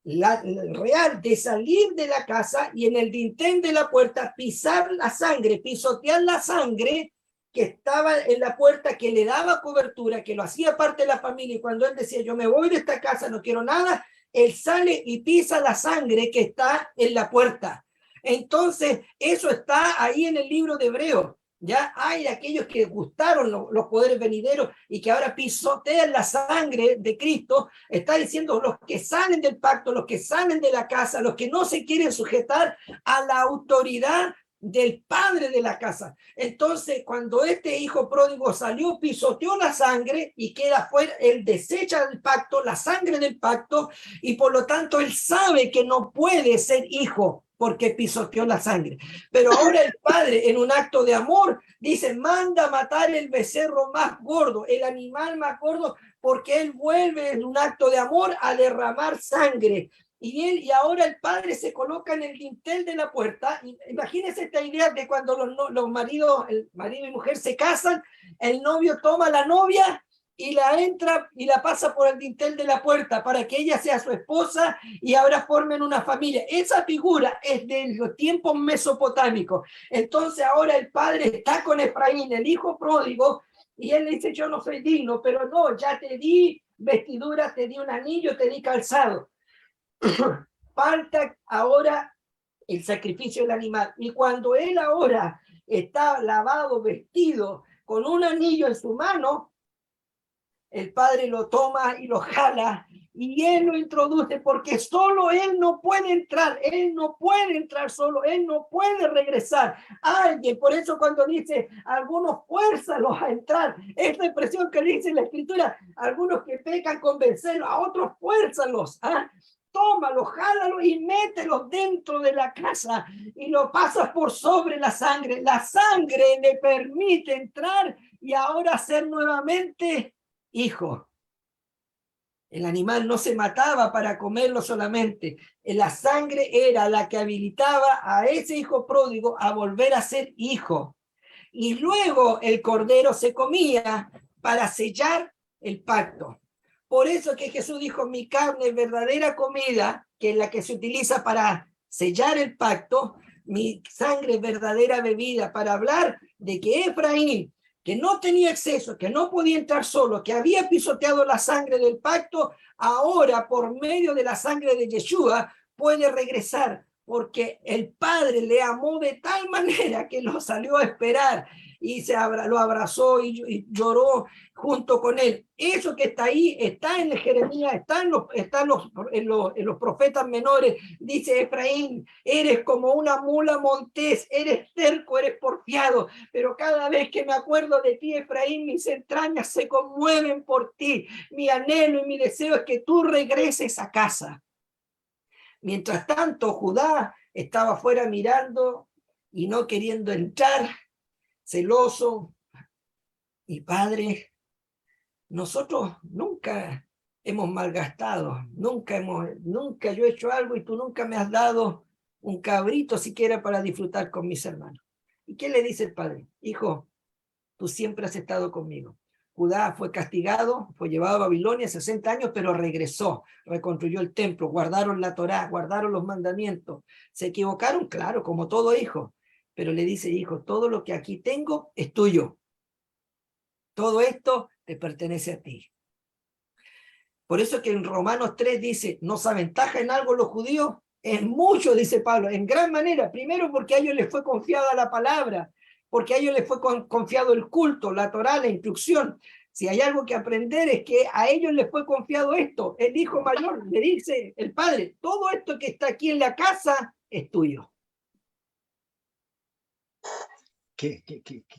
real de salir de la casa y en el dintel de la puerta pisar la sangre, pisotear la sangre que estaba en la puerta, que le daba cobertura, que lo hacía parte de la familia. Y cuando él decía, yo me voy de esta casa, no quiero nada, él sale y pisa la sangre que está en la puerta. Entonces, eso está ahí en el libro de Hebreos. Ya hay aquellos que gustaron los poderes venideros y que ahora pisotean la sangre de Cristo. Está diciendo los que salen del pacto, los que salen de la casa, los que no se quieren sujetar a la autoridad del padre de la casa. Entonces, cuando este hijo pródigo salió, pisoteó la sangre y queda fuera, él desecha el pacto, la sangre del pacto, y por lo tanto él sabe que no puede ser hijo porque pisoteó la sangre. Pero ahora el padre, en un acto de amor, dice, manda a matar el becerro más gordo, el animal más gordo, porque él vuelve en un acto de amor a derramar sangre. Y ahora el padre se coloca en el dintel de la puerta. Imagínense esta idea de cuando los maridos, el marido y mujer se casan, el novio toma a la novia y la entra y la pasa por el dintel de la puerta para que ella sea su esposa y ahora formen una familia. Esa figura es de los tiempos mesopotámicos. Entonces ahora el padre está con Efraín, el hijo pródigo, y él le dice, yo no soy digno, pero no, ya te di vestidura, te di un anillo, te di calzado. Falta ahora el sacrificio del animal. Y cuando él ahora está lavado, vestido, con un anillo en su mano, el padre lo toma y lo jala y él lo introduce porque solo él no puede entrar solo, él no puede regresar. Alguien, por eso cuando dice algunos fuérzalos a entrar, esta expresión que dice en la escritura, algunos que pecan convencerlos, a otros fuérzalos, tómalo, jálalo y mételo dentro de la casa y lo pasas por sobre la sangre le permite entrar y ahora ser nuevamente hijo. El animal no se mataba para comerlo solamente. La sangre era la que habilitaba a ese hijo pródigo a volver a ser hijo. Y luego el cordero se comía para sellar el pacto. Por eso que Jesús dijo, mi carne es verdadera comida, que es la que se utiliza para sellar el pacto, mi sangre es verdadera bebida, para hablar de que Efraín, que no tenía acceso, que no podía entrar solo, que había pisoteado la sangre del pacto, ahora por medio de la sangre de Yeshua puede regresar, porque el Padre le amó de tal manera que lo salió a esperar y lo abrazó y lloró junto con él. Eso que está ahí, está en Jeremías, está en los profetas menores. Dice Efraín, eres como una mula montés, eres terco, eres porfiado, pero cada vez que me acuerdo de ti, Efraín, mis entrañas se conmueven por ti. Mi anhelo y mi deseo es que tú regreses a casa. Mientras tanto, Judá estaba afuera mirando y no queriendo entrar, celoso. Y padre, nosotros nunca hemos malgastado, nunca yo he hecho algo y tú nunca me has dado un cabrito siquiera para disfrutar con mis hermanos. ¿Y qué le dice el padre? Hijo, tú siempre has estado conmigo. Judá fue castigado, fue llevado a Babilonia 60 años, pero regresó, reconstruyó el templo, guardaron la Torá, guardaron los mandamientos. ¿Se equivocaron? Claro, como todo hijo. Pero le dice, hijo, todo lo que aquí tengo es tuyo. Todo esto te pertenece a ti. Por eso que en Romanos 3 dice, ¿nos aventaja en algo los judíos? En mucho, dice Pablo, en gran manera. Primero porque a ellos les fue confiada la palabra, porque a ellos les fue confiado el culto, la Torá, la instrucción. Si hay algo que aprender es que a ellos les fue confiado esto. El hijo mayor le dice, el padre, todo esto que está aquí en la casa es tuyo. Qué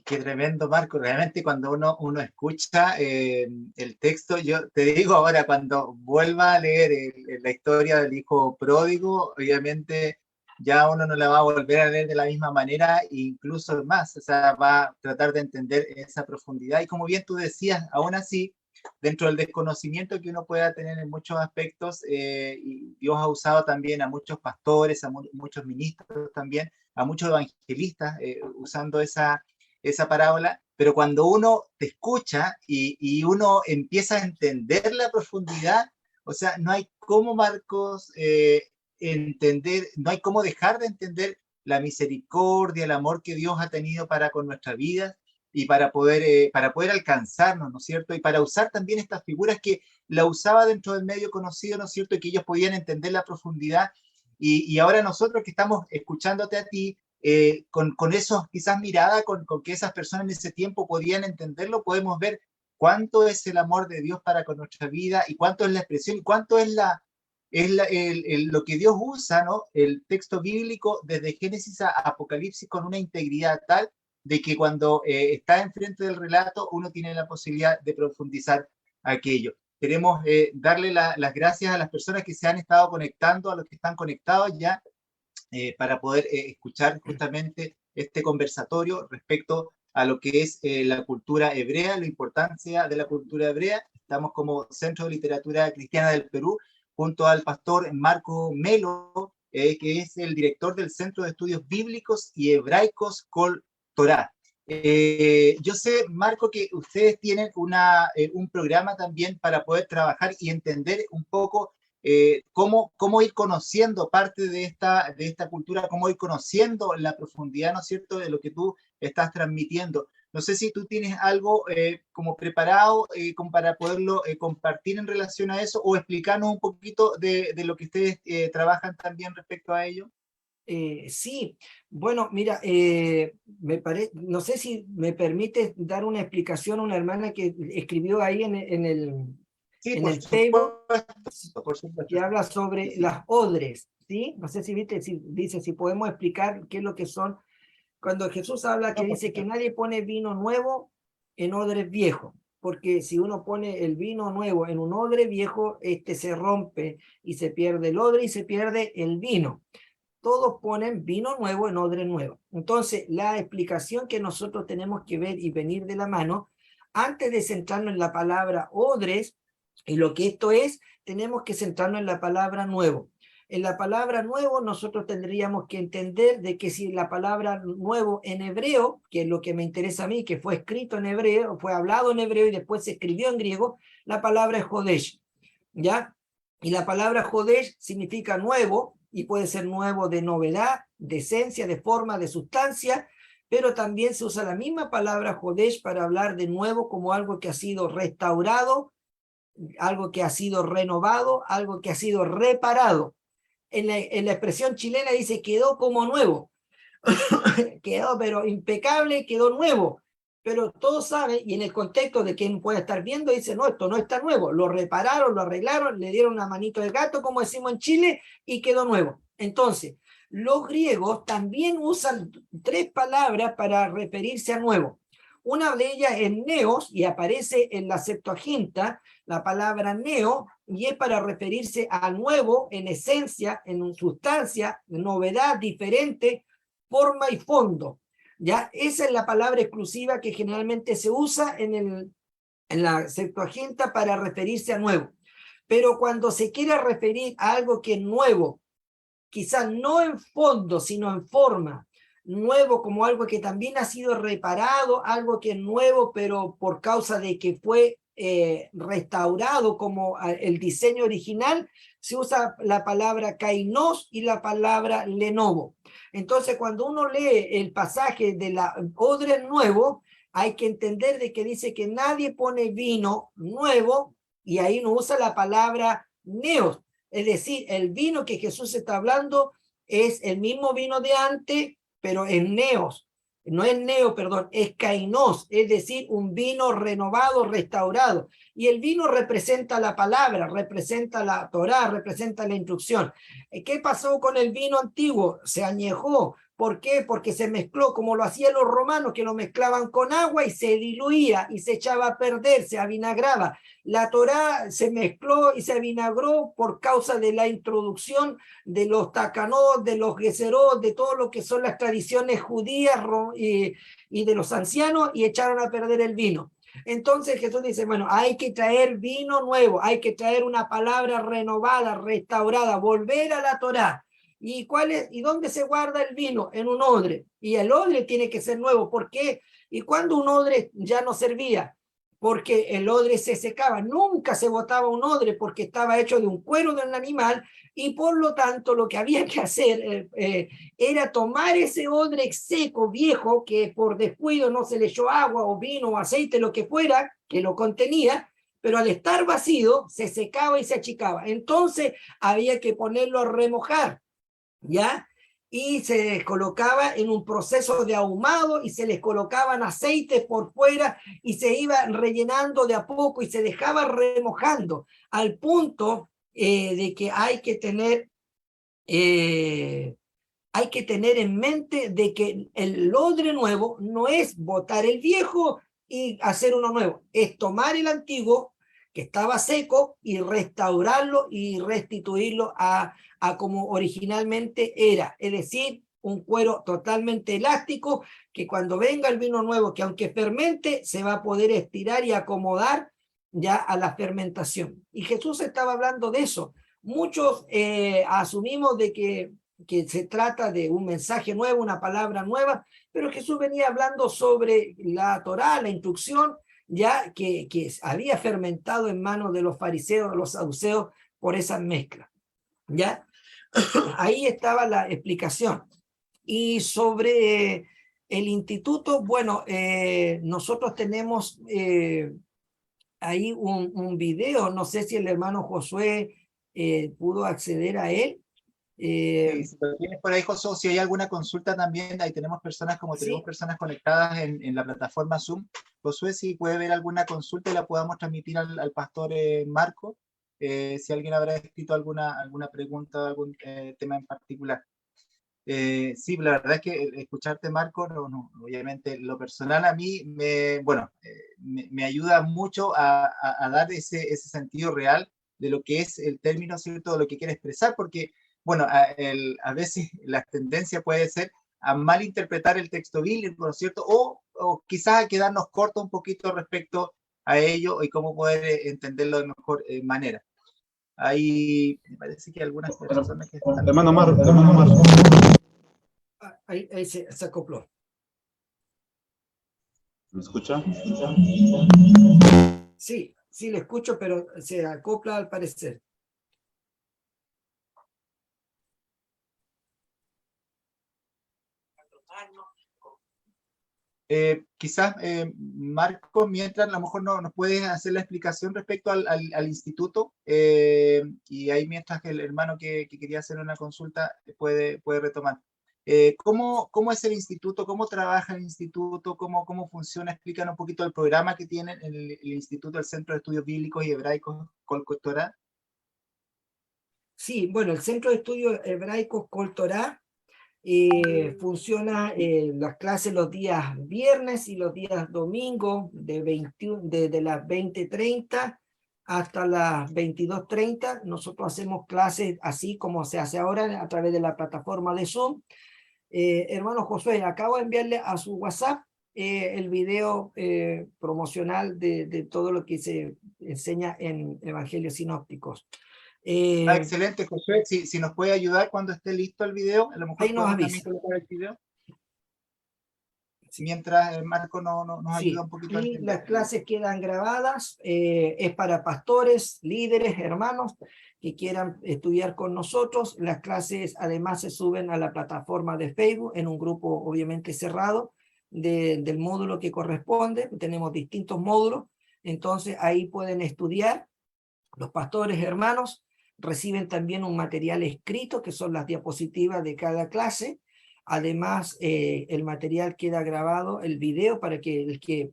tremendo, Marco. Realmente cuando uno escucha el texto, yo te digo ahora, cuando vuelva a leer la historia del hijo pródigo, obviamente ya uno no la va a volver a leer de la misma manera, incluso más, o sea, va a tratar de entender esa profundidad. Y como bien tú decías, aún así, dentro del desconocimiento que uno pueda tener en muchos aspectos, y Dios ha usado también a muchos pastores, a muchos ministros también, a muchos evangelistas usando esa parábola, pero cuando uno te escucha y uno empieza a entender la profundidad, o sea, no hay cómo, Marcos, entender, no hay cómo dejar de entender la misericordia, el amor que Dios ha tenido para con nuestra vida y para poder alcanzarnos, ¿no es cierto? Y para usar también estas figuras que la usaba dentro del medio conocido, ¿no es cierto? Y que ellos podían entender la profundidad. Y ahora nosotros que estamos escuchándote a ti, con esos quizás miradas, con que esas personas en ese tiempo podían entenderlo, podemos ver cuánto es el amor de Dios para con nuestra vida y cuánto es la expresión y cuánto es lo que Dios usa, ¿no? El texto bíblico desde Génesis a Apocalipsis con una integridad tal de que cuando está enfrente del relato uno tiene la posibilidad de profundizar aquello. Queremos darle las gracias a las personas que se han estado conectando, a los que están conectados ya, para poder escuchar justamente este conversatorio respecto a lo que es la cultura hebrea, la importancia de la cultura hebrea. Estamos como Centro de Literatura Cristiana del Perú, junto al pastor Marco Melo, que es el director del Centro de Estudios Bíblicos y Hebraicos Col Torá. Yo sé, Marco, que ustedes tienen un programa también para poder trabajar y entender un poco cómo ir conociendo parte de esta cultura, cómo ir conociendo la profundidad, ¿no es cierto?, de lo que tú estás transmitiendo. No sé si tú tienes algo como preparado como para poderlo compartir en relación a eso o explicarnos un poquito de lo que ustedes trabajan también respecto a ello. Sí, bueno, mira, no sé si me permite dar una explicación a una hermana que escribió ahí Sí, en por el Facebook, supuesto, por supuesto. que habla Sí, sobre sí. las odres, ¿sí? No sé si viste, si, dice si podemos explicar qué es lo que son. Cuando Jesús habla que No, por dice que supuesto. nadie pone vino nuevo en odres viejos, porque si uno pone el vino nuevo en un odre viejo, este se rompe y se pierde el odre y se pierde el vino. Todos ponen vino nuevo en odre nuevo. Entonces, la explicación que nosotros tenemos que ver y venir de la mano, antes de centrarnos en la palabra odres y lo que esto es, tenemos que centrarnos en la palabra nuevo. En la palabra nuevo nosotros tendríamos que entender de que si la palabra nuevo en hebreo, que es lo que me interesa a mí, que fue escrito en hebreo, fue hablado en hebreo y después se escribió en griego, la palabra es Jodesh, ¿ya? Y la palabra Jodesh significa nuevo, y puede ser nuevo de novedad, de esencia, de forma, de sustancia, pero también se usa la misma palabra Jodesh para hablar de nuevo como algo que ha sido restaurado, algo que ha sido renovado, algo que ha sido reparado. En la expresión chilena dice quedó como nuevo, quedó pero impecable, quedó nuevo. Pero todos saben, y en el contexto de quien puede estar viendo, dice, no, esto no está nuevo, lo repararon, lo arreglaron, le dieron una manito de gato, como decimos en Chile, y quedó nuevo. Entonces, los griegos también usan tres palabras para referirse a nuevo. Una de ellas es neos, y aparece en la Septuaginta, la palabra neo, y es para referirse a nuevo en esencia, en sustancia, novedad, diferente, forma y fondo. ¿Ya? Esa es la palabra exclusiva que generalmente se usa en la Septuaginta para referirse a nuevo. Pero cuando se quiere referir a algo que es nuevo, quizás no en fondo, sino en forma, nuevo como algo que también ha sido reparado, algo que es nuevo, pero por causa de que fue restaurado como el diseño original, se usa la palabra kainos y la palabra lenovo. Entonces, cuando uno lee el pasaje de la odre nuevo, hay que entender de que dice que nadie pone vino nuevo, y ahí no usa la palabra neos. Es decir, el vino que Jesús está hablando es el mismo vino de antes, pero en neos. No es neo, perdón, es kainos, es decir, un vino renovado, restaurado. Y el vino representa la palabra, representa la Torá, representa la instrucción. ¿Qué pasó con el vino antiguo? Se añejó. ¿Por qué? Porque se mezcló como lo hacían los romanos, que lo mezclaban con agua y se diluía y se echaba a perder, se avinagraba. La Torá se mezcló y se avinagró por causa de la introducción de los takanot, de los geserot, de todo lo que son las tradiciones judías y de los ancianos, y echaron a perder el vino. Entonces Jesús dice, bueno, hay que traer vino nuevo, hay que traer una palabra renovada, restaurada, volver a la Torá. ¿Y cuál es? ¿Y dónde se guarda el vino? En un odre. Y el odre tiene que ser nuevo. ¿Por qué? ¿Y cuando un odre ya no servía? Porque el odre se secaba. Nunca se botaba un odre porque estaba hecho de un cuero de un animal, y por lo tanto lo que había que hacer era tomar ese odre seco, viejo, que por descuido no se le echó agua o vino o aceite, lo que fuera, que lo contenía, pero al estar vacío se secaba y se achicaba. Entonces había que ponerlo a remojar, ¿ya? Y se les colocaba en un proceso de ahumado y se les colocaban aceites por fuera y se iba rellenando de a poco y se dejaba remojando al punto de que hay que tener en mente de que el odre nuevo no es botar el viejo y hacer uno nuevo, es tomar el antiguo que estaba seco y restaurarlo y restituirlo a como originalmente era, es decir, un cuero totalmente elástico que cuando venga el vino nuevo, que aunque fermente, se va a poder estirar y acomodar ya a la fermentación. Y Jesús estaba hablando de eso. Muchos asumimos de que que se trata de un mensaje nuevo, una palabra nueva, pero Jesús venía hablando sobre la Torá, la instrucción, ya que había fermentado en manos de los fariseos, de los saduceos, por esa mezcla, ¿ya? Ahí estaba la explicación. Y sobre el instituto, bueno, nosotros tenemos ahí un video, no sé si el hermano Josué pudo acceder a él. Si lo tienes por ahí, Josué, si hay alguna consulta también, ahí tenemos personas, como tenemos Sí, personas conectadas en la plataforma Zoom. Josué, si puede ver alguna consulta y la podamos transmitir al pastor Marco, si alguien habrá escrito alguna pregunta, algún tema en particular. Sí, la verdad es que escucharte, Marco, obviamente lo personal a mí me ayuda mucho a dar ese sentido real de lo que es el término, ¿cierto? De lo que quiere expresar, porque, bueno, a veces la tendencia puede ser a malinterpretar el texto bíblico, ¿no es cierto? O quizás a quedarnos cortos un poquito respecto a ello y cómo poder entenderlo de mejor manera. Hay, me parece que algunas personas que están... Hermano Marco. ahí se acopló. ¿Me escucha? Sí, sí, le escucho, pero se acopla al parecer. Quizás, Marco, mientras a lo mejor nos puedes hacer la explicación respecto al instituto, y ahí mientras el hermano que quería hacer una consulta puede retomar. ¿Cómo es el instituto? ¿Cómo trabaja el instituto? ¿Cómo funciona? Explícanos un poquito el programa que tiene el instituto, el Centro de Estudios Bíblicos y Hebraicos Kol Torah. Sí, bueno, el Centro de Estudios Hebraicos Kol Torah funciona las clases los días viernes y los días domingos de las 20:30 hasta las 22:30. Nosotros hacemos clases así como se hace ahora a través de la plataforma de Zoom. Hermano Josué, acabo de enviarle a su WhatsApp el video promocional de todo lo que se enseña en Evangelios Sinópticos. Excelente, José. Si nos puede ayudar cuando esté listo el video, a lo mejor Ahí nos podemos también avisa. colocar el video. Sí. Mientras Marco nos Sí, ayuda un poquito a y entender. las clases quedan grabadas, es para pastores, líderes, hermanos que quieran estudiar con nosotros. Las clases además se suben a la plataforma de Facebook en un grupo obviamente cerrado del módulo que corresponde. Tenemos distintos módulos, entonces ahí pueden estudiar. Los pastores, hermanos, reciben también un material escrito que son las diapositivas de cada clase. Además, el material queda grabado, el video, para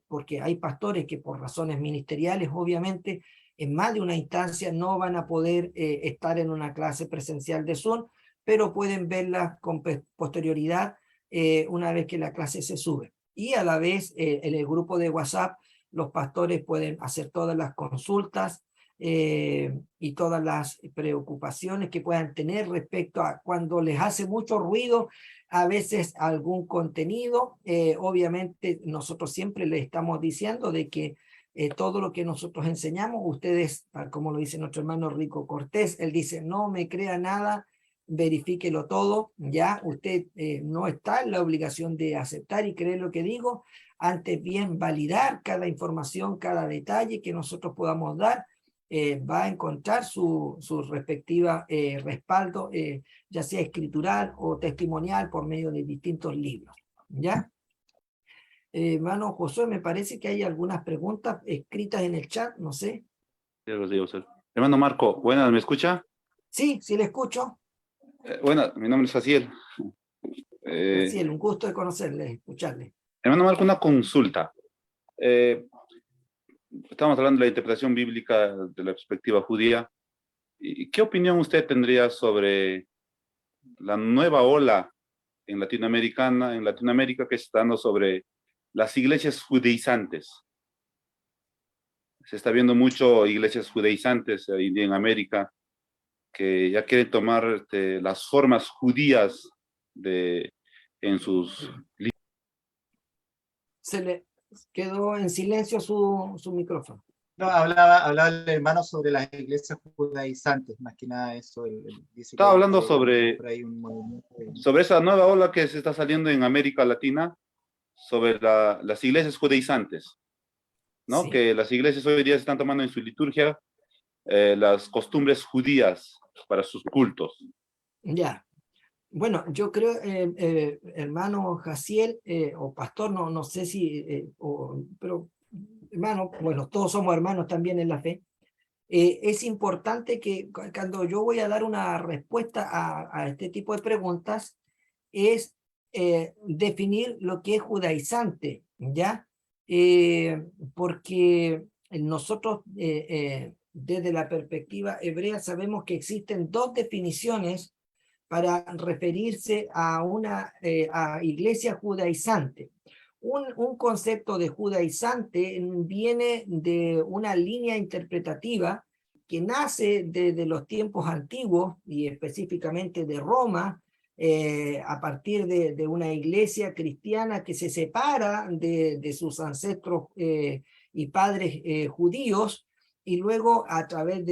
porque hay pastores que por razones ministeriales, obviamente, en más de una instancia no van a poder estar en una clase presencial de Zoom, pero pueden verla con posterioridad una vez que la clase se sube. Y a la vez, en el grupo de WhatsApp, los pastores pueden hacer todas las consultas y todas las preocupaciones que puedan tener respecto a cuando les hace mucho ruido a veces algún contenido. Obviamente nosotros siempre les estamos diciendo de que todo lo que nosotros enseñamos, ustedes, como lo dice nuestro hermano Rico Cortés, él dice, no me crea nada, verifíquelo todo, ya usted no está en la obligación de aceptar y creer lo que digo, antes bien validar cada información, cada detalle que nosotros podamos dar. Va a encontrar su respectiva respaldo, ya sea escritural o testimonial por medio de distintos libros. ¿Ya? Hermano Josué, me parece que hay algunas preguntas escritas en el chat, no sé. Hermano Marco, buenas, ¿me escucha? Sí, sí le escucho. Buenas, mi nombre es Faciel. Sí, un gusto de conocerle, escucharle. Hermano Marco, una consulta. Estamos hablando de la interpretación bíblica de la perspectiva judía. ¿Y qué opinión usted tendría sobre la nueva ola en Latinoamérica que se está dando sobre las iglesias judaizantes? Se está viendo mucho iglesias judaizantes hoy en día en América que ya quieren tomar las formas judías en sus... Se le quedó en silencio su micrófono. No, hablaba el hermano sobre las iglesias judaizantes, más que nada eso. Dice que Estaba hay hablando sobre, por ahí un movimiento. sobre esa nueva ola que se está saliendo en América Latina, sobre las iglesias judaizantes, ¿no? Sí, Que las iglesias hoy día se están tomando en su liturgia las costumbres judías para sus cultos. ya. Bueno, yo creo, hermano Jaciel, o pastor, no sé si, pero hermano, bueno, todos somos hermanos también en la fe. Es importante que cuando yo voy a dar una respuesta a este tipo de preguntas, es definir lo que es judaizante, ¿ya? Porque nosotros, desde la perspectiva hebrea, sabemos que existen dos definiciones para referirse a una iglesia judaizante. Un concepto de judaizante viene de una línea interpretativa que nace desde los tiempos antiguos y específicamente de Roma, a partir de una iglesia cristiana que se separa de sus ancestros y padres judíos, y luego a través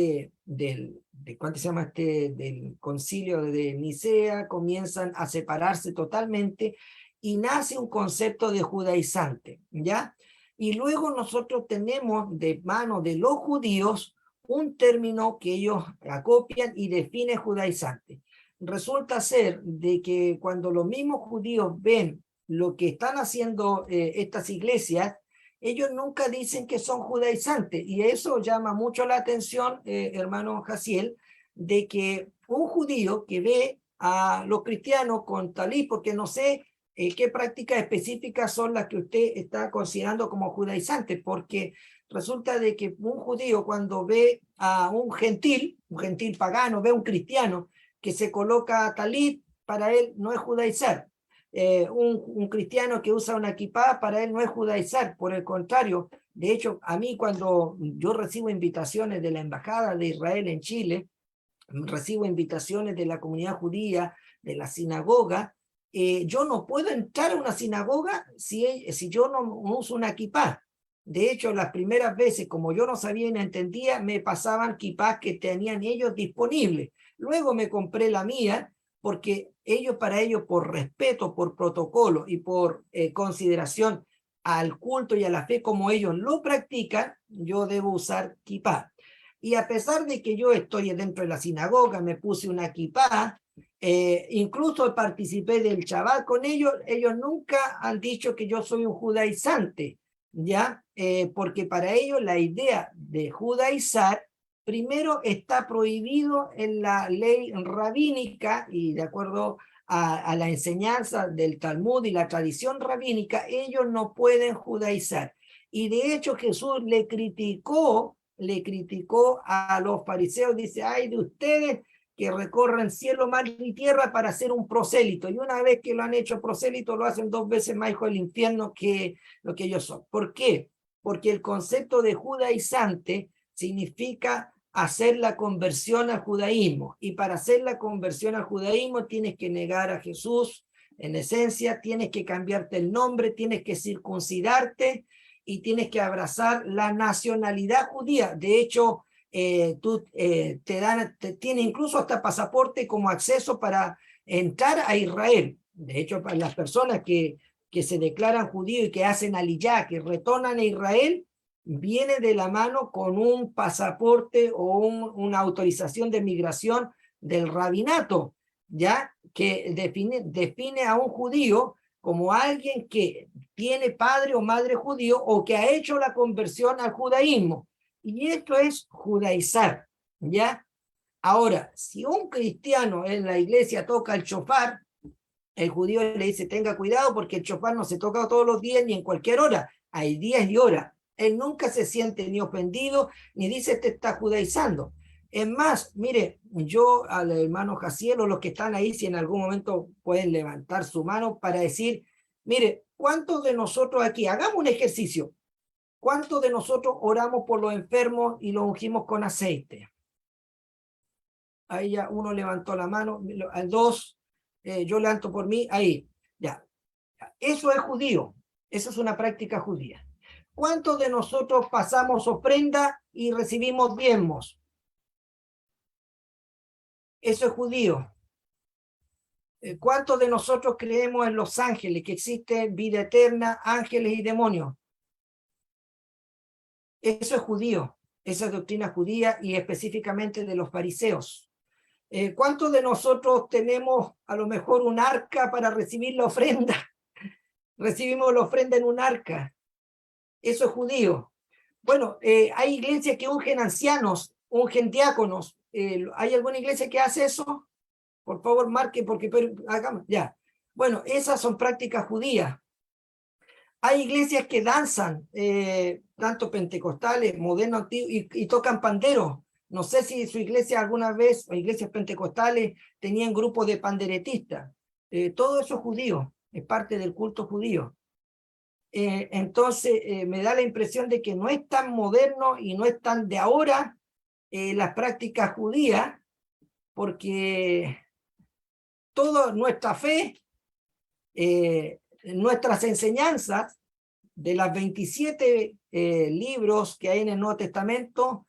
¿cuánto se llama del concilio de Nicea comienzan a separarse totalmente y nace un concepto de judaizante, ¿ya? Y luego nosotros tenemos de mano de los judíos un término que ellos acopian y define judaizante. Resulta ser de que cuando los mismos judíos ven lo que están haciendo estas iglesias, ellos nunca dicen que son judaizantes, y eso llama mucho la atención, hermano Jaciel, de que un judío que ve a los cristianos con talí, porque no sé qué prácticas específicas son las que usted está considerando como judaizantes, porque resulta de que un judío cuando ve a un gentil pagano, ve a un cristiano que se coloca talit, para él no es judaizar. Un cristiano que usa una kipá, para él no es judaizar, por el contrario. De hecho, a mí cuando yo recibo invitaciones de la Embajada de Israel en Chile, recibo invitaciones de la comunidad judía, de la sinagoga, yo no puedo entrar a una sinagoga si yo no uso una kipá. De hecho, las primeras veces, como yo no sabía y no entendía, me pasaban kipás que tenían ellos disponibles. Luego me compré la mía, porque para ellos, por respeto, por protocolo y por consideración al culto y a la fe como ellos lo practican, yo debo usar kipá. Y a pesar de que yo estoy dentro de la sinagoga, me puse una kipá, incluso participé del Shabbat con ellos, ellos nunca han dicho que yo soy un judaizante, ¿ya? Porque para ellos la idea de judaizar, primero está prohibido en la ley rabínica, y de acuerdo a la enseñanza del Talmud y la tradición rabínica, ellos no pueden judaizar. Y de hecho Jesús le criticó a los fariseos, dice, ay de ustedes que recorren cielo, mar y tierra para hacer un prosélito, y una vez que lo han hecho prosélito, lo hacen 2 veces más hijo del infierno que lo que ellos son. ¿Por qué? Porque el concepto de judaizante significa hacer la conversión al judaísmo, y para hacer la conversión al judaísmo tienes que negar a Jesús, en esencia, tienes que cambiarte el nombre, tienes que circuncidarte, y tienes que abrazar la nacionalidad judía. De hecho, tiene incluso hasta pasaporte como acceso para entrar a Israel. De hecho, para las personas que se declaran judíos y que hacen aliyá, que retornan a Israel, viene de la mano con un pasaporte o una autorización de migración del rabinato, ¿ya? Que define a un judío como alguien que tiene padre o madre judío o que ha hecho la conversión al judaísmo. Y esto es judaizar, ¿ya? Ahora, si un cristiano en la iglesia toca el shofar, el judío le dice, tenga cuidado porque el shofar no se toca todos los días ni en cualquier hora, hay días y horas. Él nunca se siente ni ofendido, ni dice, te está judaizando. Es más, mire, yo al hermano Jaciel o los que están ahí, si en algún momento pueden levantar su mano para decir, mire, ¿cuántos de nosotros aquí, hagamos un ejercicio, cuántos de nosotros oramos por los enfermos y los ungimos con aceite? Ahí ya uno levantó la mano, al 2, yo levanto por mí, ahí, ya. Eso es judío, eso es una práctica judía. ¿Cuántos de nosotros pasamos ofrenda y recibimos diezmos? Eso es judío. ¿Cuántos de nosotros creemos en los ángeles, que existe vida eterna, ángeles y demonios? Eso es judío. Esa es doctrina judía y específicamente de los fariseos. ¿Cuántos de nosotros tenemos a lo mejor un arca para recibir la ofrenda? Recibimos la ofrenda en un arca. Eso es judío. Bueno, hay iglesias que ungen ancianos, ungen diáconos. ¿Hay alguna iglesia que hace eso? Por favor, marque, porque hagamos, ya. Bueno, esas son prácticas judías. Hay iglesias que danzan, tanto pentecostales, modernos, antiguos, y tocan pandero. No sé si su iglesia alguna vez, o iglesias pentecostales, tenían grupos de panderetistas. Todo eso es judío, es parte del culto judío. Entonces, me da la impresión de que no es tan moderno y no es tan de ahora las prácticas judías, porque toda nuestra fe, nuestras enseñanzas, de las 27 libros que hay en el Nuevo Testamento,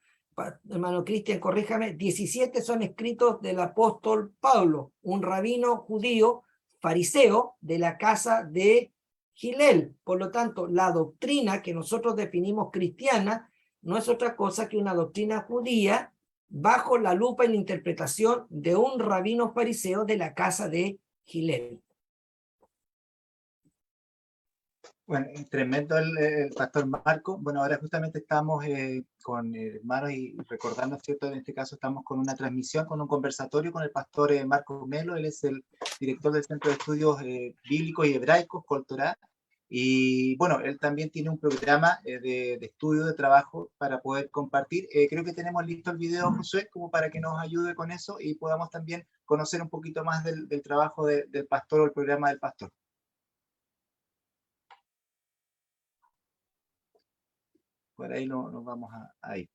hermano Cristian, corríjame, 17 son escritos del apóstol Pablo, un rabino judío fariseo de la casa de Gilel. Por lo tanto, la doctrina que nosotros definimos cristiana no es otra cosa que una doctrina judía bajo la lupa y la interpretación de un rabino fariseo de la casa de Gilel. Bueno, tremendo el pastor Marco. Bueno, ahora justamente estamos con hermanos y recordando, ¿cierto? En este caso estamos con una transmisión, con un conversatorio con el pastor Marco Melo. Él es el director del Centro de Estudios Bíblicos y Hebraicos, Kol Torah. Y bueno, él también tiene un programa de estudio, de trabajo para poder compartir. Creo que tenemos listo el video, Josué, como para que nos ayude con eso y podamos también conocer un poquito más del trabajo del pastor o el programa del pastor. Por ahí nos vamos a ir.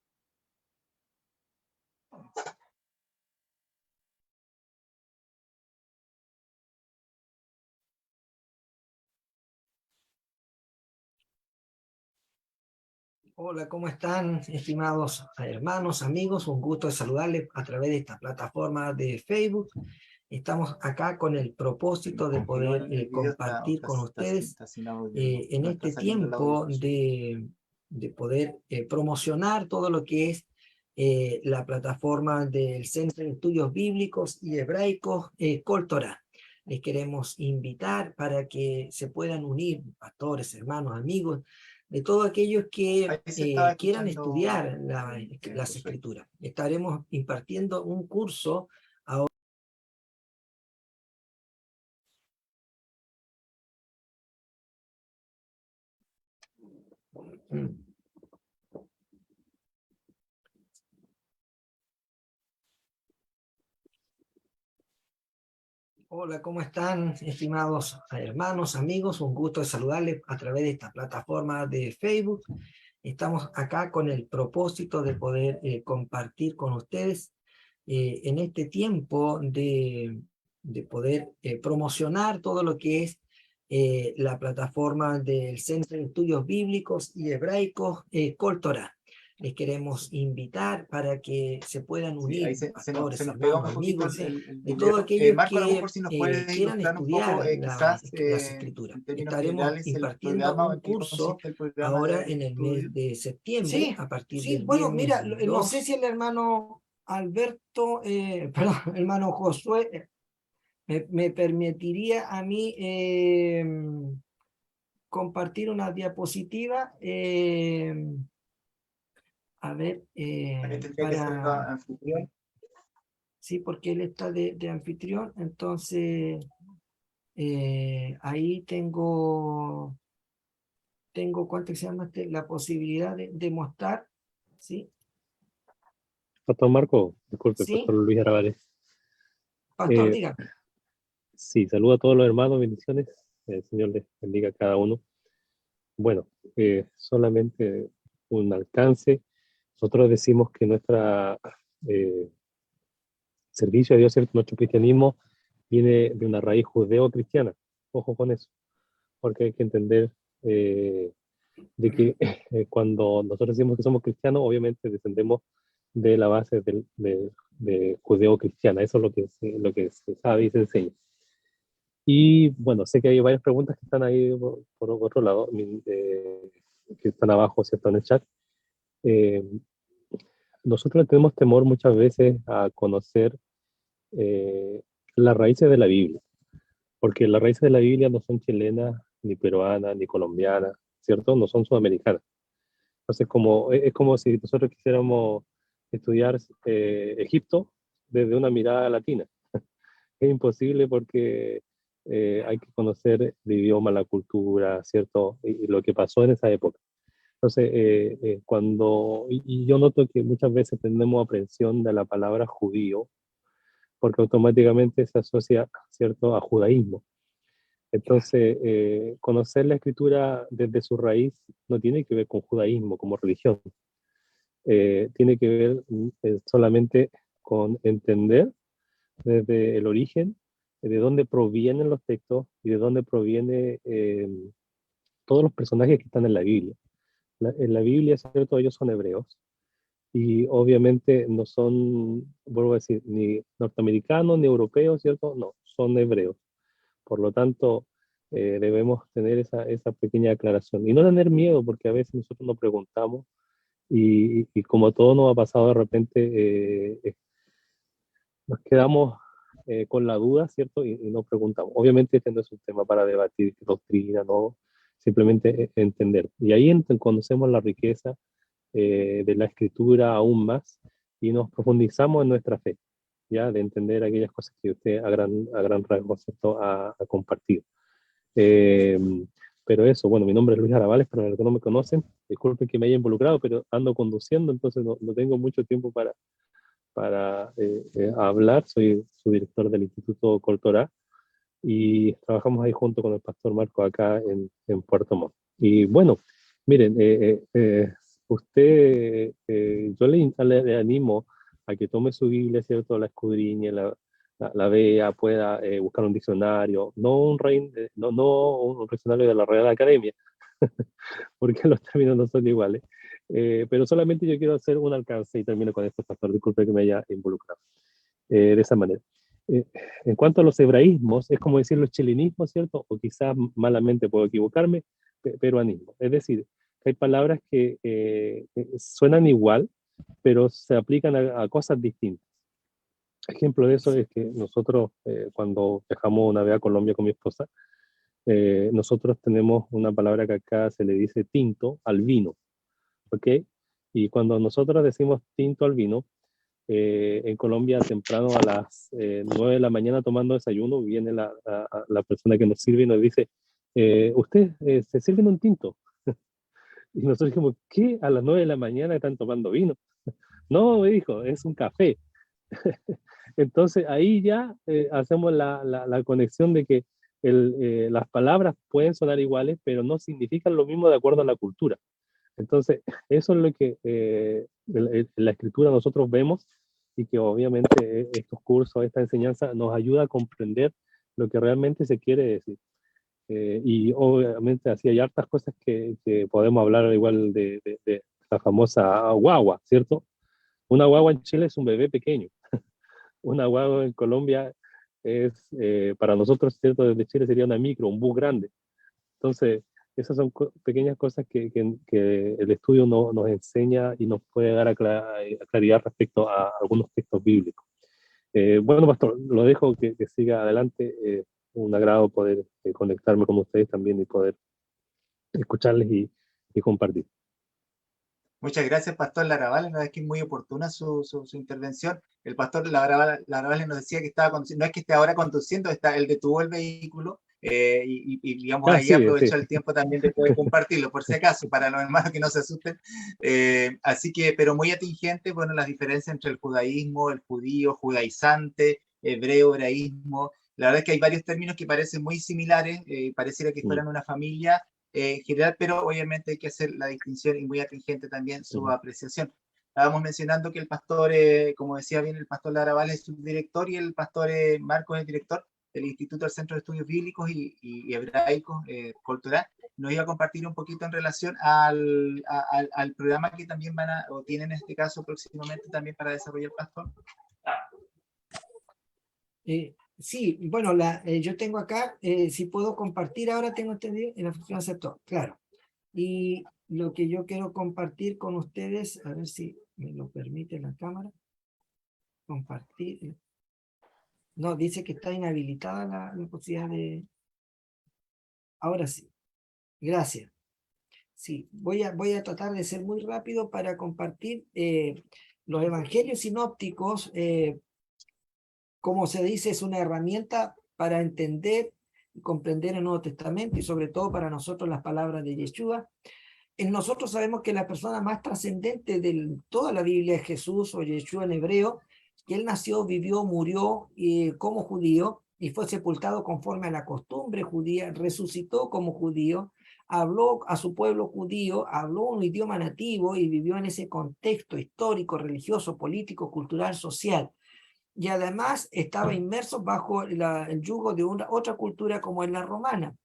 Hola, ¿cómo están, estimados hermanos, amigos? Un gusto de saludarles a través de esta plataforma de Facebook. Estamos acá con el propósito de poder compartir con ustedes en este tiempo de poder promocionar todo lo que es la plataforma del Centro de Estudios Bíblicos y Hebraicos, Kol Torah. Les queremos invitar para que se puedan unir, pastores, hermanos, amigos, de todos aquellos que quieran estudiar las escrituras. Estaremos impartiendo un curso ahora. Hola, ¿cómo están, estimados hermanos, amigos? Un gusto de saludarles a través de esta plataforma de Facebook. Estamos acá con el propósito de poder compartir con ustedes en este tiempo de poder promocionar todo lo que es la plataforma del Centro de Estudios Bíblicos y Hebraicos, Kol Torah. Les queremos invitar para que se puedan unir, sí, pastores, se nos pegó hermanos, un poquito amigos, el de video. todos aquellos Marco, a lo que mejor si nos puedes quieran ilustrar un poco, estudiar quizás las escrituras. en términos Estaremos generales, el impartiendo programa, un en qué curso consiste el programa ahora de en el estudio. mes de septiembre, Sí, a partir sí, del bueno, viernes mira, no sé 2. si el hermano Alberto, perdón, hermano Josué, me permitiría a mí compartir una diapositiva, a ver, Ahí tendría que ser anfitrión. sí, porque él está de anfitrión, entonces ahí tengo, ¿cuánto se llama la posibilidad de mostrar, ¿sí? Pastor Marco, disculpe, Sí, Pastor Luis Aravares. pastor, diga. Sí, saludo a todos los hermanos, bendiciones. El Señor les bendiga a cada uno. Bueno, solamente un alcance. Nosotros decimos que nuestra servicio a Dios, ¿cierto? Nuestro cristianismo viene de una raíz judeo-cristiana. Ojo con eso, porque hay que entender de que cuando nosotros decimos que somos cristianos, obviamente descendemos de la base de judeo-cristiana. Eso es lo que se sabe y se enseña. Y bueno, sé que hay varias preguntas que están ahí por otro lado, que están abajo, ¿cierto? En el chat. Eh, Nosotros tenemos temor muchas veces a conocer las raíces de la Biblia, porque las raíces de la Biblia no son chilenas, ni peruanas, ni colombianas, ¿cierto? No son sudamericanas. Entonces, es como si nosotros quisiéramos estudiar Egipto desde una mirada latina. Es imposible porque hay que conocer el idioma, la cultura, ¿cierto? Y lo que pasó en esa época. Entonces, y yo noto que muchas veces tenemos aprensión de la palabra judío, porque automáticamente se asocia, ¿cierto?, a judaísmo. Entonces, conocer la escritura desde su raíz no tiene que ver con judaísmo como religión, tiene que ver solamente con entender desde el origen, de dónde provienen los textos y de dónde proviene todos los personajes que están en la Biblia. En la Biblia, ¿cierto? Ellos son hebreos y obviamente no son, vuelvo a decir, ni norteamericanos ni europeos, ¿cierto? No, son hebreos. Por lo tanto, debemos tener esa pequeña aclaración y no tener miedo porque a veces nosotros nos preguntamos y como todo nos ha pasado de repente, nos quedamos con la duda, ¿cierto? Y nos preguntamos. Obviamente este no es un tema para debatir doctrina, ¿no? Simplemente entender. Y ahí conocemos la riqueza de la escritura aún más y nos profundizamos en nuestra fe, ¿ya? De entender aquellas cosas que usted a gran rango, ¿cierto? Ha compartido. Eh, pero eso, bueno, mi nombre es Luis Arabales, para los que no me conocen, disculpen que me haya involucrado, pero ando conduciendo, entonces no tengo mucho tiempo para hablar. Soy su director del Instituto Coltorá y trabajamos ahí junto con el pastor Marco acá en Puerto Montt. Y bueno, miren, usted, yo le animo a que tome su Biblia, ¿cierto? La escudriñe, la vea, pueda buscar un diccionario, no un diccionario de la Real Academia, porque los términos no son iguales. Pero solamente yo quiero hacer un alcance y termino con esto, pastor, disculpe que me haya involucrado de esa manera. Eh, en cuanto a los hebraísmos, es como decir los chilenismos, ¿cierto? O quizás malamente puedo equivocarme, peruanismo. Es decir, hay palabras que suenan igual, pero se aplican a cosas distintas. Ejemplo de eso es que nosotros, cuando viajamos una vez a Colombia con mi esposa, nosotros tenemos una palabra que acá se le dice tinto al vino, ¿ok? Y cuando nosotros decimos tinto al vino, en Colombia temprano a las 9 de la mañana tomando desayuno, viene la persona que nos sirve y nos dice, usted se sirven un tinto. Y nosotros dijimos, ¿qué? A las 9 de la mañana están tomando vino. No, me dijo, es un café. Entonces ahí ya hacemos la conexión de que las palabras pueden sonar iguales, pero no significan lo mismo de acuerdo a la cultura. Entonces, eso es lo que en la escritura nosotros vemos y que obviamente estos cursos, esta enseñanza nos ayuda a comprender lo que realmente se quiere decir. Y obviamente así hay hartas cosas que podemos hablar igual de la famosa guagua, ¿cierto? Una guagua en Chile es un bebé pequeño. Una guagua en Colombia es, para nosotros, ¿cierto? Desde Chile sería una micro, un bus grande. Entonces, esas son pequeñas cosas que el estudio nos enseña y nos puede dar a claridad respecto a algunos textos bíblicos. Bueno, pastor, lo dejo que siga adelante. Un agrado poder conectarme con ustedes también y poder escucharles y compartir. Muchas gracias, Pastor Larabal. La verdad es que es muy oportuna su intervención. El Pastor Larabal nos decía que estaba conduciendo, no es que esté ahora conduciendo, él detuvo el vehículo y digamos, ahí aprovechó el tiempo también de poder compartirlo, por si acaso, para los hermanos que no se asusten. Así que, pero muy atingente, bueno, las diferencias entre el judaísmo, el judío, judaizante, hebreo, hebraísmo. La verdad es que hay varios términos que parecen muy similares, pareciera que fueran una familia general, pero obviamente hay que hacer la distinción y muy atingente también su apreciación. Estábamos mencionando que el pastor, como decía bien el pastor Larabal, es subdirector y el pastor Marcos es el director del Instituto del Centro de Estudios Bíblicos y Hebraicos, Coltorá. nos iba a compartir un poquito en relación al programa que también o tienen en este caso próximamente también para desarrollar, pastor. Sí, bueno, yo tengo acá, si puedo compartir ahora, tengo entendido, en la función aceptó, claro. Y lo que yo quiero compartir con ustedes, a ver si me lo permite la cámara, compartir. No, dice que está inhabilitada la posibilidad de... Ahora sí, gracias. Sí, voy a tratar de ser muy rápido para compartir los evangelios sinópticos. Como se dice, es una herramienta para entender y comprender el Nuevo Testamento y sobre todo para nosotros las palabras de Yeshua. Nosotros sabemos que la persona más trascendente de toda la Biblia es Jesús o Yeshua en hebreo, que él nació, vivió, murió como judío y fue sepultado conforme a la costumbre judía, resucitó como judío, habló a su pueblo judío, habló un idioma nativo y vivió en ese contexto histórico, religioso, político, cultural, social. Y además estaba inmerso bajo el yugo de otra cultura como es la romana.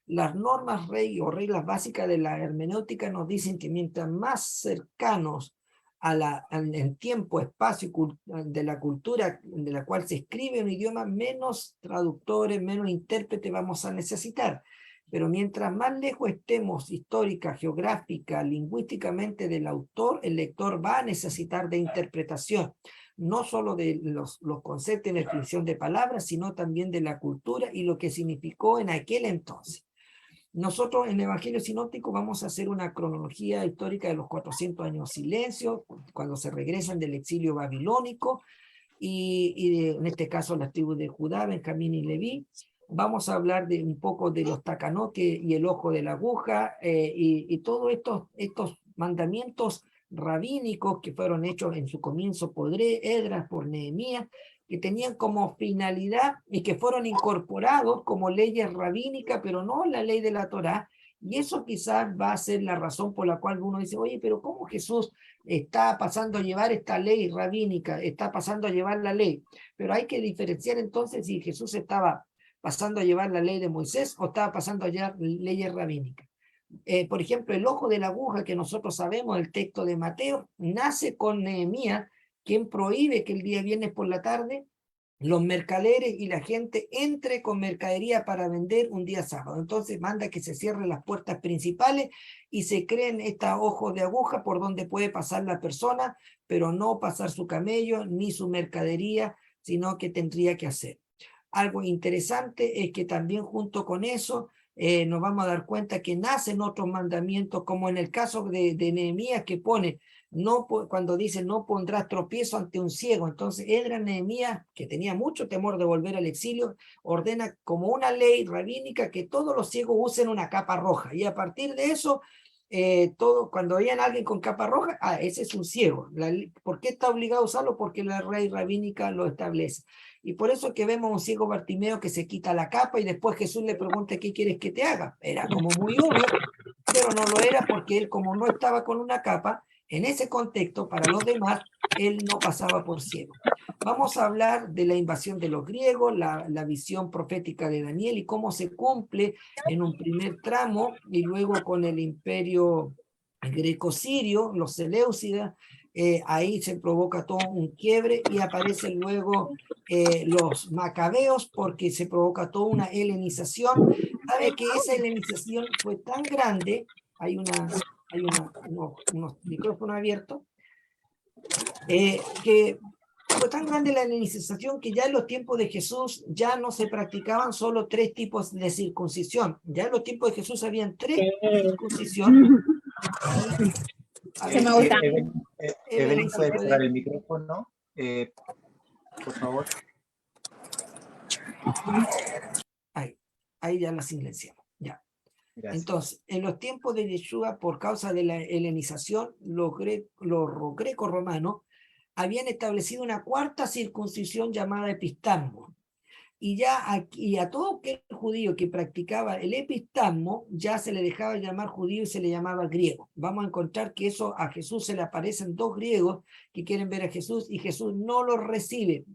Las normas o reglas básicas de la hermenéutica nos dicen que mientras más cercanos en tiempo, espacio de la cultura de la cual se escribe un idioma, menos traductores, menos intérpretes vamos a necesitar. Pero mientras más lejos estemos histórica, geográfica, lingüísticamente del autor, el lector va a necesitar de interpretación, no solo de los conceptos en expresión de palabras, sino también de la cultura y lo que significó en aquel entonces. Nosotros en el Evangelio Sinóptico vamos a hacer una cronología histórica de los 400 años de silencio, cuando se regresan del exilio babilónico, y en este caso las tribus de Judá, Benjamín y Leví. Vamos a hablar un poco de los tacanot y el ojo de la aguja, y todos estos mandamientos rabínicos que fueron hechos en su comienzo por Esdras, por Nehemías, que tenían como finalidad y que fueron incorporados como leyes rabínicas, pero no la ley de la Torá. Y eso quizás va a ser la razón por la cual uno dice, oye, pero ¿cómo Jesús está pasando a llevar esta ley rabínica, está pasando a llevar la ley? Pero hay que diferenciar entonces si Jesús estaba pasando a llevar la ley de Moisés o estaba pasando a llevar leyes rabínicas. Por ejemplo, el ojo de la aguja que nosotros sabemos, el texto de Mateo, nace con Nehemías, quien prohíbe que el día viernes por la tarde los mercaderes y la gente entre con mercadería para vender un día sábado. Entonces manda que se cierren las puertas principales y se creen estos ojos de aguja por donde puede pasar la persona, pero no pasar su camello ni su mercadería, sino que tendría que hacer. Algo interesante es que también junto con eso nos vamos a dar cuenta que nacen otros mandamientos, como en el caso de Nehemías, que pone, cuando dice no pondrás tropiezo ante un ciego. Entonces Esdras, Nehemías, que tenía mucho temor de volver al exilio, ordena como una ley rabínica que todos los ciegos usen una capa roja, y a partir de eso cuando veían a alguien con capa roja, ese es un ciego. ¿Por qué está obligado a usarlo? Porque la ley rabínica lo establece. Y por eso que vemos a un ciego Bartimeo que se quita la capa y después Jesús le pregunta ¿qué quieres que te haga? Era como muy obvio, pero no lo era porque él, como no estaba con una capa, en ese contexto, para los demás, él no pasaba por ciego. Vamos a hablar de la invasión de los griegos, la visión profética de Daniel y cómo se cumple en un primer tramo y luego con el imperio greco-sirio, los seleucidas. Ahí se provoca todo un quiebre y aparecen luego los macabeos porque se provoca toda una helenización. Sabe que esa helenización fue tan grande, hay unos micrófonos abiertos, que fue tan grande la helenización que ya en los tiempos de Jesús ya no se practicaban solo 3 tipos de circuncisión. Ya en los tiempos de Jesús habían 3 circuncisión. Se me gusta. Evelyn, ¿puede cerrar el micrófono? Por favor. Ahí ya la silenciamos. Ya. Gracias. Entonces, en los tiempos de Yeshua, por causa de la helenización, los grecos romanos habían establecido una 4ª circuncisión llamada epistasmo. Y ya aquí, a todo aquel judío que practicaba el epistasmo, ya se le dejaba llamar judío y se le llamaba griego. Vamos a encontrar que eso a Jesús se le aparecen 2 griegos que quieren ver a Jesús y Jesús no los recibe.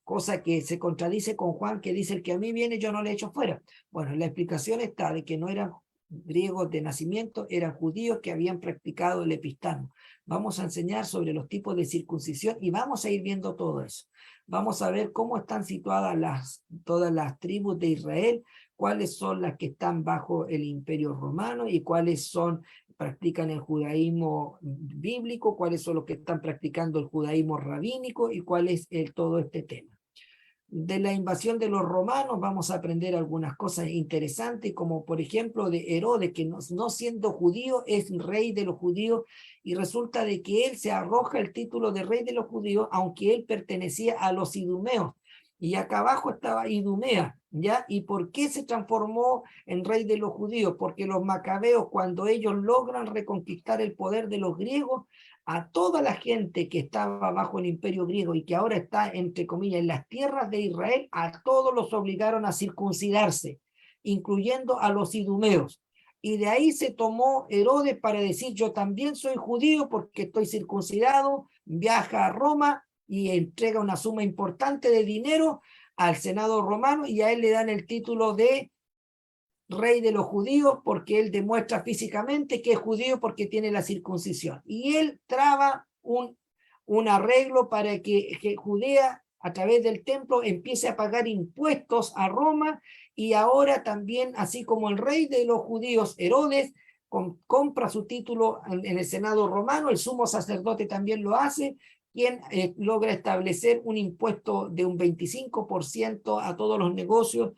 Cosa que se contradice con Juan, que dice, el que a mí viene yo no le echo fuera. Bueno, la explicación está de que no eran griegos de nacimiento, eran judíos que habían practicado el epistasmo. Vamos a enseñar sobre los tipos de circuncisión y vamos a ir viendo todo eso. Vamos a ver cómo están situadas todas las tribus de Israel, cuáles son las que están bajo el imperio romano y cuáles practican el judaísmo bíblico, cuáles son los que están practicando el judaísmo rabínico y cuál es todo este tema. De la invasión de los romanos vamos a aprender algunas cosas interesantes, como por ejemplo de Herodes, que no siendo judío es rey de los judíos, y resulta de que él se arroja el título de rey de los judíos, aunque él pertenecía a los idumeos, y acá abajo estaba Idumea, ¿ya? ¿Y por qué se transformó en rey de los judíos? Porque los macabeos, cuando ellos logran reconquistar el poder de los griegos, a toda la gente que estaba bajo el imperio griego y que ahora está, entre comillas, en las tierras de Israel, a todos los obligaron a circuncidarse, incluyendo a los idumeos. Y de ahí se tomó Herodes para decir, yo también soy judío porque estoy circuncidado, viaja a Roma y entrega una suma importante de dinero al Senado romano y a él le dan el título de rey de los judíos porque él demuestra físicamente que es judío porque tiene la circuncisión. Y él traba un arreglo para que Judea a través del templo empiece a pagar impuestos a Roma y ahora también, así como el rey de los judíos, Herodes, compra su título en el Senado romano, el sumo sacerdote también lo hace, quien logra establecer un impuesto de un 25% a todos los negocios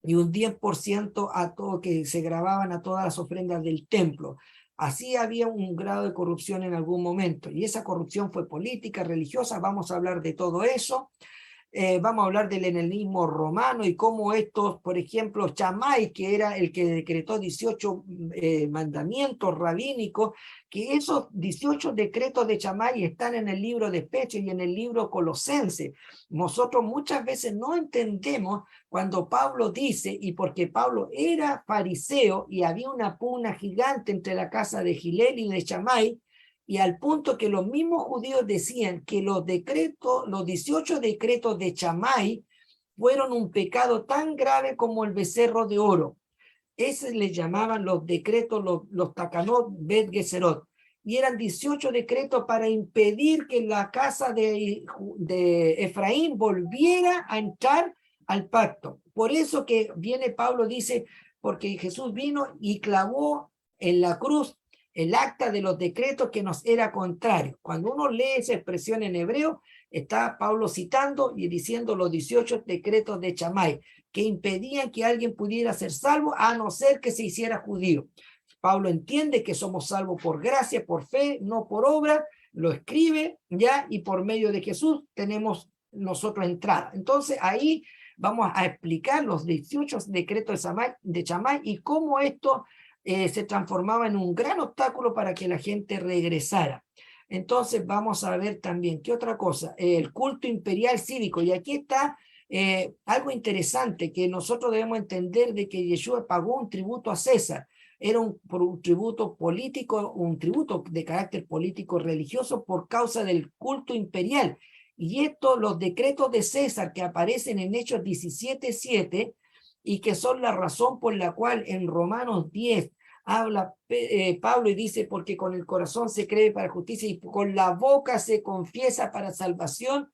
y un 10% a todo que se grababan a todas las ofrendas del templo. Así había un grado de corrupción en algún momento, y esa corrupción fue política, religiosa. Vamos a hablar de todo eso. Vamos a hablar del helenismo romano y cómo estos, por ejemplo, Shammai, que era el que decretó 18 mandamientos rabínicos, que esos 18 decretos de Shammai están en el libro de Efesios y en el libro Colosense. Nosotros muchas veces no entendemos cuando Pablo dice, y porque Pablo era fariseo y había una pugna gigante entre la casa de Gilel y de Shammai, y al punto que los mismos judíos decían que los 18 decretos de Shammai fueron un pecado tan grave como el becerro de oro. Ese le llamaban los decretos, los Takanot Bet Geserot. Y eran 18 decretos para impedir que la casa de Efraín volviera a entrar al pacto. Por eso que viene Pablo, dice, porque Jesús vino y clavó en la cruz el acta de los decretos que nos era contrario. Cuando uno lee esa expresión en hebreo, está Pablo citando y diciendo los 18 decretos de Shammai, que impedían que alguien pudiera ser salvo a no ser que se hiciera judío. Pablo entiende que somos salvos por gracia, por fe, no por obra, lo escribe ya, y por medio de Jesús tenemos nosotros entrada. Entonces ahí vamos a explicar los 18 decretos de Shammai y cómo esto se transformaba en un gran obstáculo para que la gente regresara. Entonces vamos a ver también, ¿qué otra cosa? El culto imperial cívico, y aquí está algo interesante que nosotros debemos entender, de que Yeshua pagó un tributo a César. Era un tributo político, un tributo de carácter político religioso por causa del culto imperial. Y esto, los decretos de César que aparecen en Hechos 17:7, y que son la razón por la cual en Romanos 10 habla Pablo y dice, porque con el corazón se cree para justicia y con la boca se confiesa para salvación,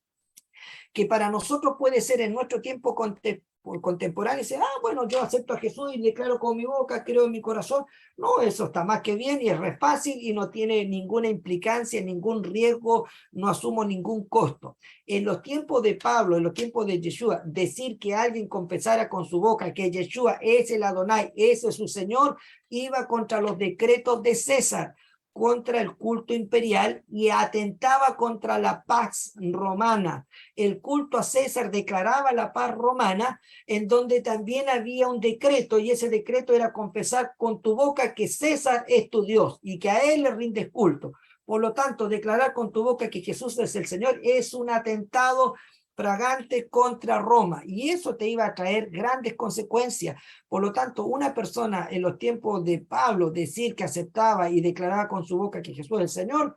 que para nosotros puede ser en nuestro tiempo contemporáneo, dice, bueno, yo acepto a Jesús y declaro con mi boca, creo en mi corazón. No, eso está más que bien y es re fácil y no tiene ninguna implicancia, ningún riesgo, no asumo ningún costo. En los tiempos de Pablo, en los tiempos de Yeshua, decir que alguien confesara con su boca que Yeshua es el Adonai, ese es su Señor, iba contra los decretos de César, contra el culto imperial y atentaba contra la paz romana. El culto a César declaraba la paz romana, en donde también había un decreto, y ese decreto era confesar con tu boca que César es tu Dios y que a él le rindes culto. Por lo tanto, declarar con tu boca que Jesús es el Señor es un atentado fragante contra Roma, y eso te iba a traer grandes consecuencias. Por lo tanto, una persona en los tiempos de Pablo decir que aceptaba y declaraba con su boca que Jesús es el Señor,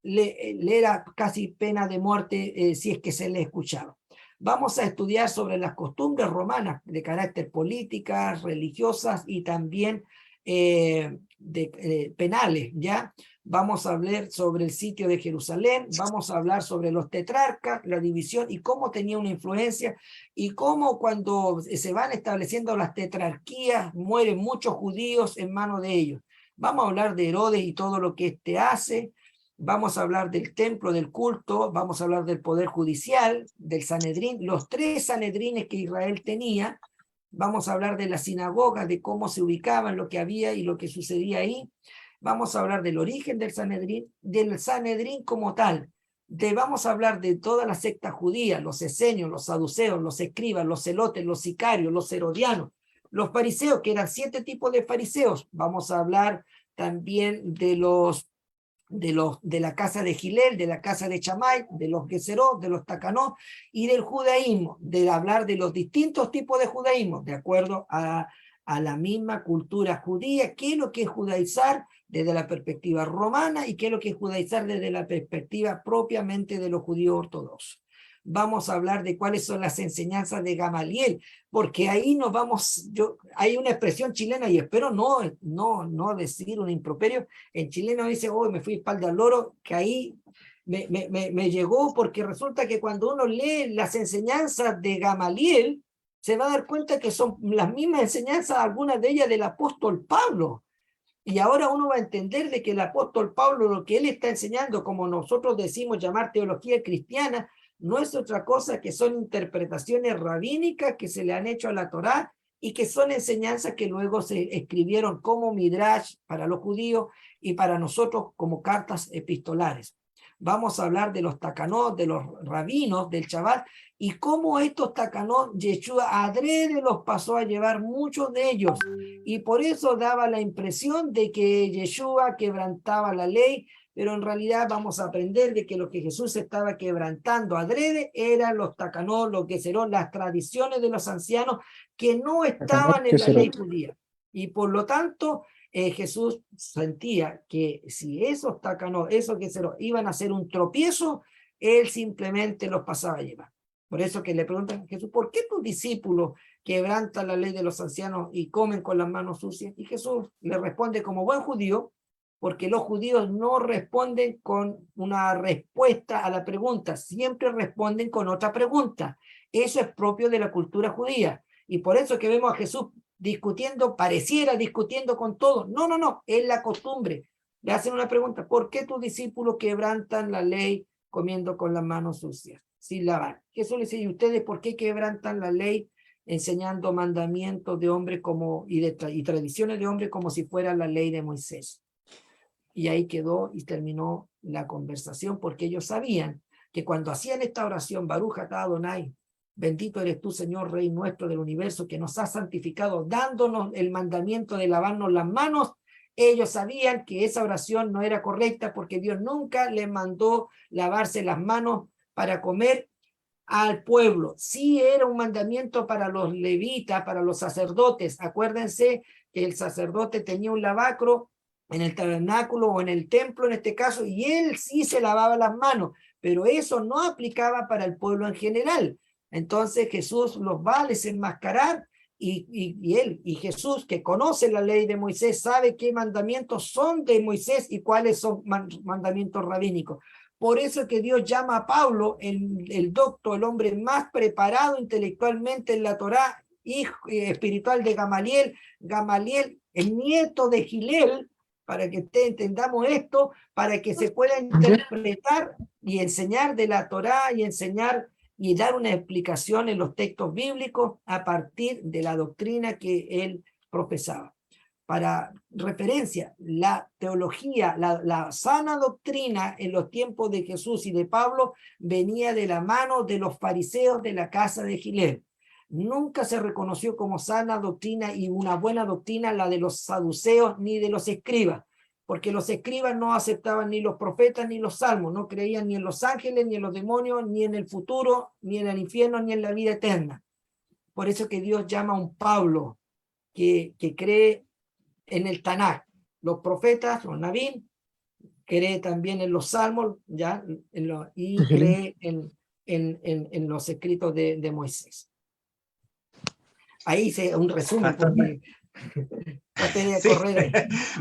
le era casi pena de muerte si es que se le escuchaba. Vamos a estudiar sobre las costumbres romanas de carácter políticas, religiosas y también penales, ¿ya? Vamos a hablar sobre el sitio de Jerusalén, vamos a hablar sobre los tetrarcas, la división y cómo tenía una influencia y cómo cuando se van estableciendo las tetrarquías mueren muchos judíos en manos de ellos. Vamos a hablar de Herodes y todo lo que éste hace, vamos a hablar del templo, del culto, vamos a hablar del poder judicial, del Sanedrín, los 3 Sanedrines que Israel tenía, vamos a hablar de la sinagoga, de cómo se ubicaban, lo que había y lo que sucedía ahí. Vamos a hablar del origen del Sanedrín como tal. Vamos a hablar de toda la secta judía, los esenios, los saduceos, los escribas, los celotes, los sicarios, los herodianos, los fariseos, que eran 7 tipos de fariseos. Vamos a hablar también de la casa de Gilel, de la casa de Chamay, de los Geserot, de los Tacanó y del judaísmo, de hablar de los distintos tipos de judaísmo, de acuerdo a la misma cultura judía, qué es lo que es judaizar desde la perspectiva romana y qué es lo que es judaizar desde la perspectiva propiamente de los judíos ortodoxos. Vamos a hablar de cuáles son las enseñanzas de Gamaliel, porque ahí nos vamos, hay una expresión chilena y espero no decir un improperio, en chileno dice, oh, me fui espalda al loro, que ahí me llegó porque resulta que cuando uno lee las enseñanzas de Gamaliel, se va a dar cuenta que son las mismas enseñanzas, algunas de ellas del apóstol Pablo. Y ahora uno va a entender de que el apóstol Pablo, lo que él está enseñando, como nosotros decimos llamar teología cristiana, no es otra cosa que son interpretaciones rabínicas que se le han hecho a la Torá y que son enseñanzas que luego se escribieron como midrash para los judíos y para nosotros como cartas epistolares. Vamos a hablar de los takanot, de los rabinos, del Shabbat, y cómo estos takanot, Yeshua adrede los pasó a llevar muchos de ellos, y por eso daba la impresión de que Yeshua quebrantaba la ley, pero en realidad vamos a aprender de que lo que Jesús estaba quebrantando adrede eran los takanot, los geserot, las tradiciones de los ancianos que no estaban en la ley judía, y por lo tanto Jesús sentía que si esos takanot, esos geserot iban a hacer un tropiezo, él simplemente los pasaba a llevar. Por eso que le preguntan a Jesús, ¿por qué tus discípulos quebrantan la ley de los ancianos y comen con las manos sucias? Y Jesús le responde como buen judío, porque los judíos no responden con una respuesta a la pregunta, siempre responden con otra pregunta. Eso es propio de la cultura judía. Y por eso que vemos a Jesús discutiendo, pareciera discutiendo con todos. No, es la costumbre. Le hacen una pregunta, ¿por qué tus discípulos quebrantan la ley comiendo con las manos sucias, sin lavar? Jesús le dice, ¿y ustedes por qué quebrantan la ley enseñando mandamientos de hombre y tradiciones de hombre como si fuera la ley de Moisés? Y ahí quedó y terminó la conversación, porque ellos sabían que cuando hacían esta oración, Baruch atah Adonai, bendito eres tú, Señor, Rey nuestro del universo, que nos has santificado, dándonos el mandamiento de lavarnos las manos, ellos sabían que esa oración no era correcta, porque Dios nunca les mandó lavarse las manos para comer al pueblo. Sí era un mandamiento para los levitas, para los sacerdotes. Acuérdense que el sacerdote tenía un lavacro en el tabernáculo o en el templo en este caso, y él sí se lavaba las manos, pero eso no aplicaba para el pueblo en general. Entonces Jesús los va a desenmascarar y Jesús, que conoce la ley de Moisés, sabe qué mandamientos son de Moisés y cuáles son mandamientos rabínicos. Por eso es que Dios llama a Pablo, el docto, el hombre más preparado intelectualmente en la Torá, hijo espiritual de Gamaliel, el nieto de Gilel, para que entendamos esto, para que se pueda interpretar y enseñar de la Torá y enseñar y dar una explicación en los textos bíblicos a partir de la doctrina que él profesaba. Para referencia, la teología, la sana doctrina en los tiempos de Jesús y de Pablo venía de la mano de los fariseos de la casa de Gilel. Nunca se reconoció como sana doctrina y una buena doctrina la de los saduceos ni de los escribas, porque los escribas no aceptaban ni los profetas ni los salmos, no creían ni en los ángeles, ni en los demonios, ni en el futuro, ni en el infierno, ni en la vida eterna. Por eso que Dios llama a un Pablo que cree en el Tanaj, los profetas, los Nabín, cree también en los salmos, ¿ya? Y cree en los escritos de Moisés. Ahí hice un resumen, porque Traté de Sí, correr ahí.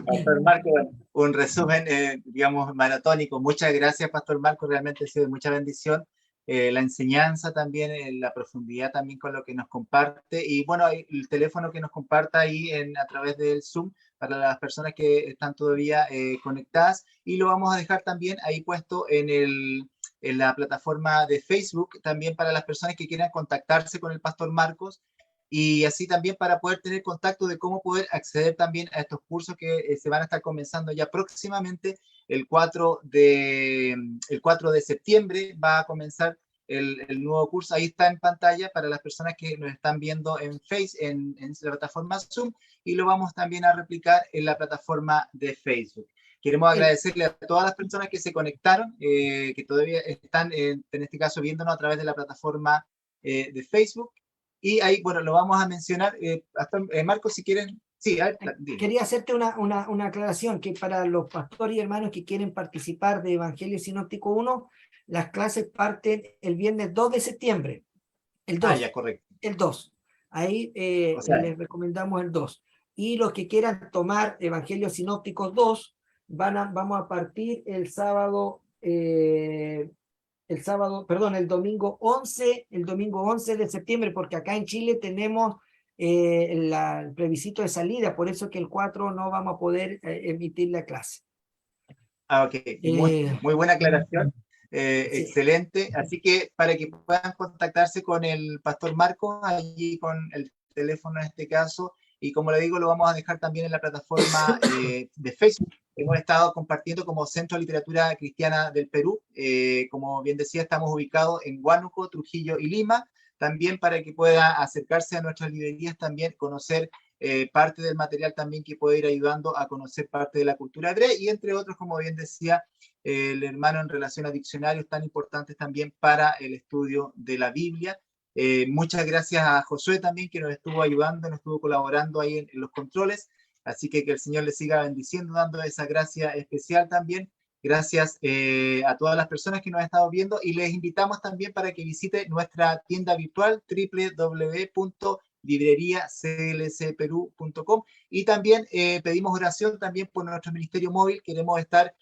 Pastor Marco, un resumen, digamos, maratónico. Muchas gracias, Pastor Marco, realmente ha sido de mucha bendición. La enseñanza también, la profundidad también con lo que nos comparte. Y bueno, el teléfono que nos comparta ahí a través del Zoom para las personas que están todavía conectadas. Y lo vamos a dejar también ahí puesto en la plataforma de Facebook, también para las personas que quieran contactarse con el Pastor Marcos y así también para poder tener contacto de cómo poder acceder también a estos cursos que se van a estar comenzando ya próximamente. El 4 de septiembre va a comenzar el nuevo curso. Ahí está en pantalla para las personas que nos están viendo en en la plataforma Zoom, y lo vamos también a replicar en la plataforma de Facebook. Queremos agradecerle a todas las personas que se conectaron, que todavía están, en este caso, viéndonos a través de la plataforma de Facebook. Y ahí, bueno, lo vamos a mencionar. Marcos, si quieren. Sí, a ver, dime. Quería hacerte una aclaración, que para los pastores y hermanos que quieren participar de Evangelio Sinóptico 1, las clases parten el viernes 2 de septiembre. El 2. Ya, correcto. El 2. Ahí O sea, les recomendamos el 2. Y los que quieran tomar Evangelio Sinóptico 2, vamos a partir el domingo 11 de septiembre, porque acá en Chile tenemos el plebiscito de salida, por eso que el 4 no vamos a poder emitir la clase. ok, muy buena aclaración. Sí. Excelente. Así que para que puedan contactarse con el Pastor Marco, allí con el teléfono en este caso, y como le digo, lo vamos a dejar también en la plataforma de Facebook. Hemos estado compartiendo como Centro de Literatura Cristiana del Perú. Como bien decía, estamos ubicados en Huánuco, Trujillo y Lima. También para que pueda acercarse a nuestras librerías, también conocer parte del material también que puede ir ayudando a conocer parte de la cultura hebrea, y entre otros, como bien decía el hermano, en relación a diccionarios tan importantes también para el estudio de la Biblia. Muchas gracias a Josué también, que nos estuvo ayudando, nos estuvo colaborando ahí en los controles. Así que el Señor les siga bendiciendo, dando esa gracia especial también. Gracias a todas las personas que nos han estado viendo, y les invitamos también para que visite nuestra tienda virtual www.libreriaclcperú.com, y también pedimos oración también por nuestro ministerio móvil. Queremos estar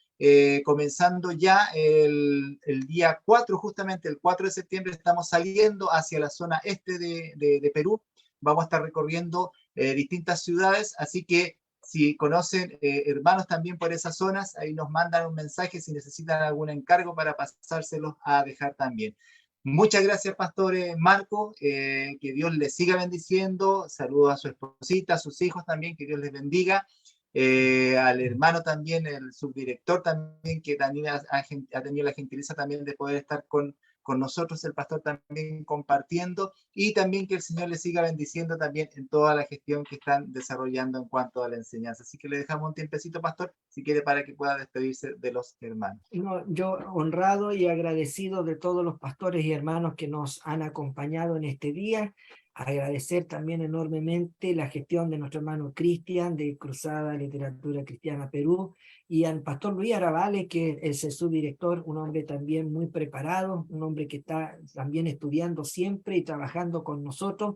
comenzando ya el día 4, justamente el 4 de septiembre, estamos saliendo hacia la zona este de Perú. Vamos a estar recorriendo distintas ciudades, así que si conocen hermanos también por esas zonas, ahí nos mandan un mensaje si necesitan algún encargo para pasárselos a dejar también. Muchas gracias, Pastor Marco, que Dios les siga bendiciendo. Saludos a su esposita, a sus hijos también, que Dios les bendiga. Al hermano también, el subdirector también, que también ha tenido la gentileza también de poder estar con nosotros, el pastor también compartiendo, y también que el Señor les siga bendiciendo también en toda la gestión que están desarrollando en cuanto a la enseñanza. Así que le dejamos un tiempecito, pastor, si quiere, para que pueda despedirse de los hermanos. No, yo honrado y agradecido de todos los pastores y hermanos que nos han acompañado en este día. Agradecer también enormemente la gestión de nuestro hermano Cristian de Cruzada Literatura Cristiana Perú, y al pastor Luis Aravale, que es el subdirector, un hombre también muy preparado, un hombre que está también estudiando siempre y trabajando con nosotros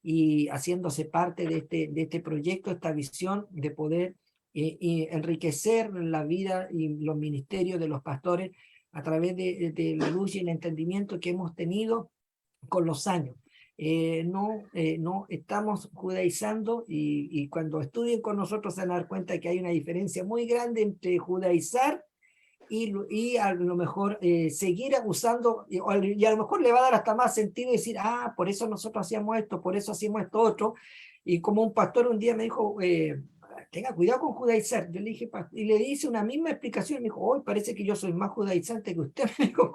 y haciéndose parte de este proyecto, esta visión de poder y enriquecer la vida y los ministerios de los pastores a través de la luz y el entendimiento que hemos tenido con los años. No estamos judaizando, y cuando estudien con nosotros se van a dar cuenta que hay una diferencia muy grande entre judaizar y a lo mejor seguir usando, y a lo mejor le va a dar hasta más sentido decir, por eso nosotros hacíamos esto, por eso hacíamos esto otro. Y como un pastor un día me dijo, tenga cuidado con judaizar. Yo le dije, y le hice una misma explicación, y me dijo, hoy parece que yo soy más judaizante que usted. Me dijo,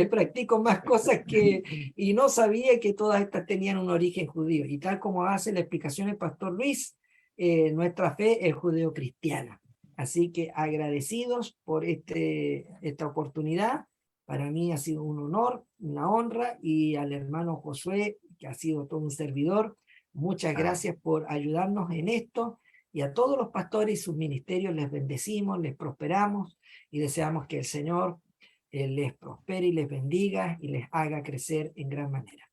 practico más cosas y no sabía que todas estas tenían un origen judío. Y tal como hace la explicación el pastor Luis, nuestra fe es judeo-cristiana. Así que agradecidos por esta oportunidad. Para mí ha sido un honor, una honra, y al hermano Josué, que ha sido todo un servidor, muchas gracias por ayudarnos en esto, y a todos los pastores y sus ministerios les bendecimos, les prosperamos y deseamos que el Señor les prospere y les bendiga y les haga crecer en gran manera.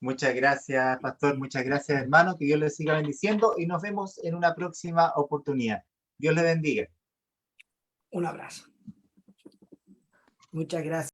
Muchas gracias, pastor. Muchas gracias, hermano. Que Dios les siga bendiciendo y nos vemos en una próxima oportunidad. Dios les bendiga. Un abrazo. Muchas gracias.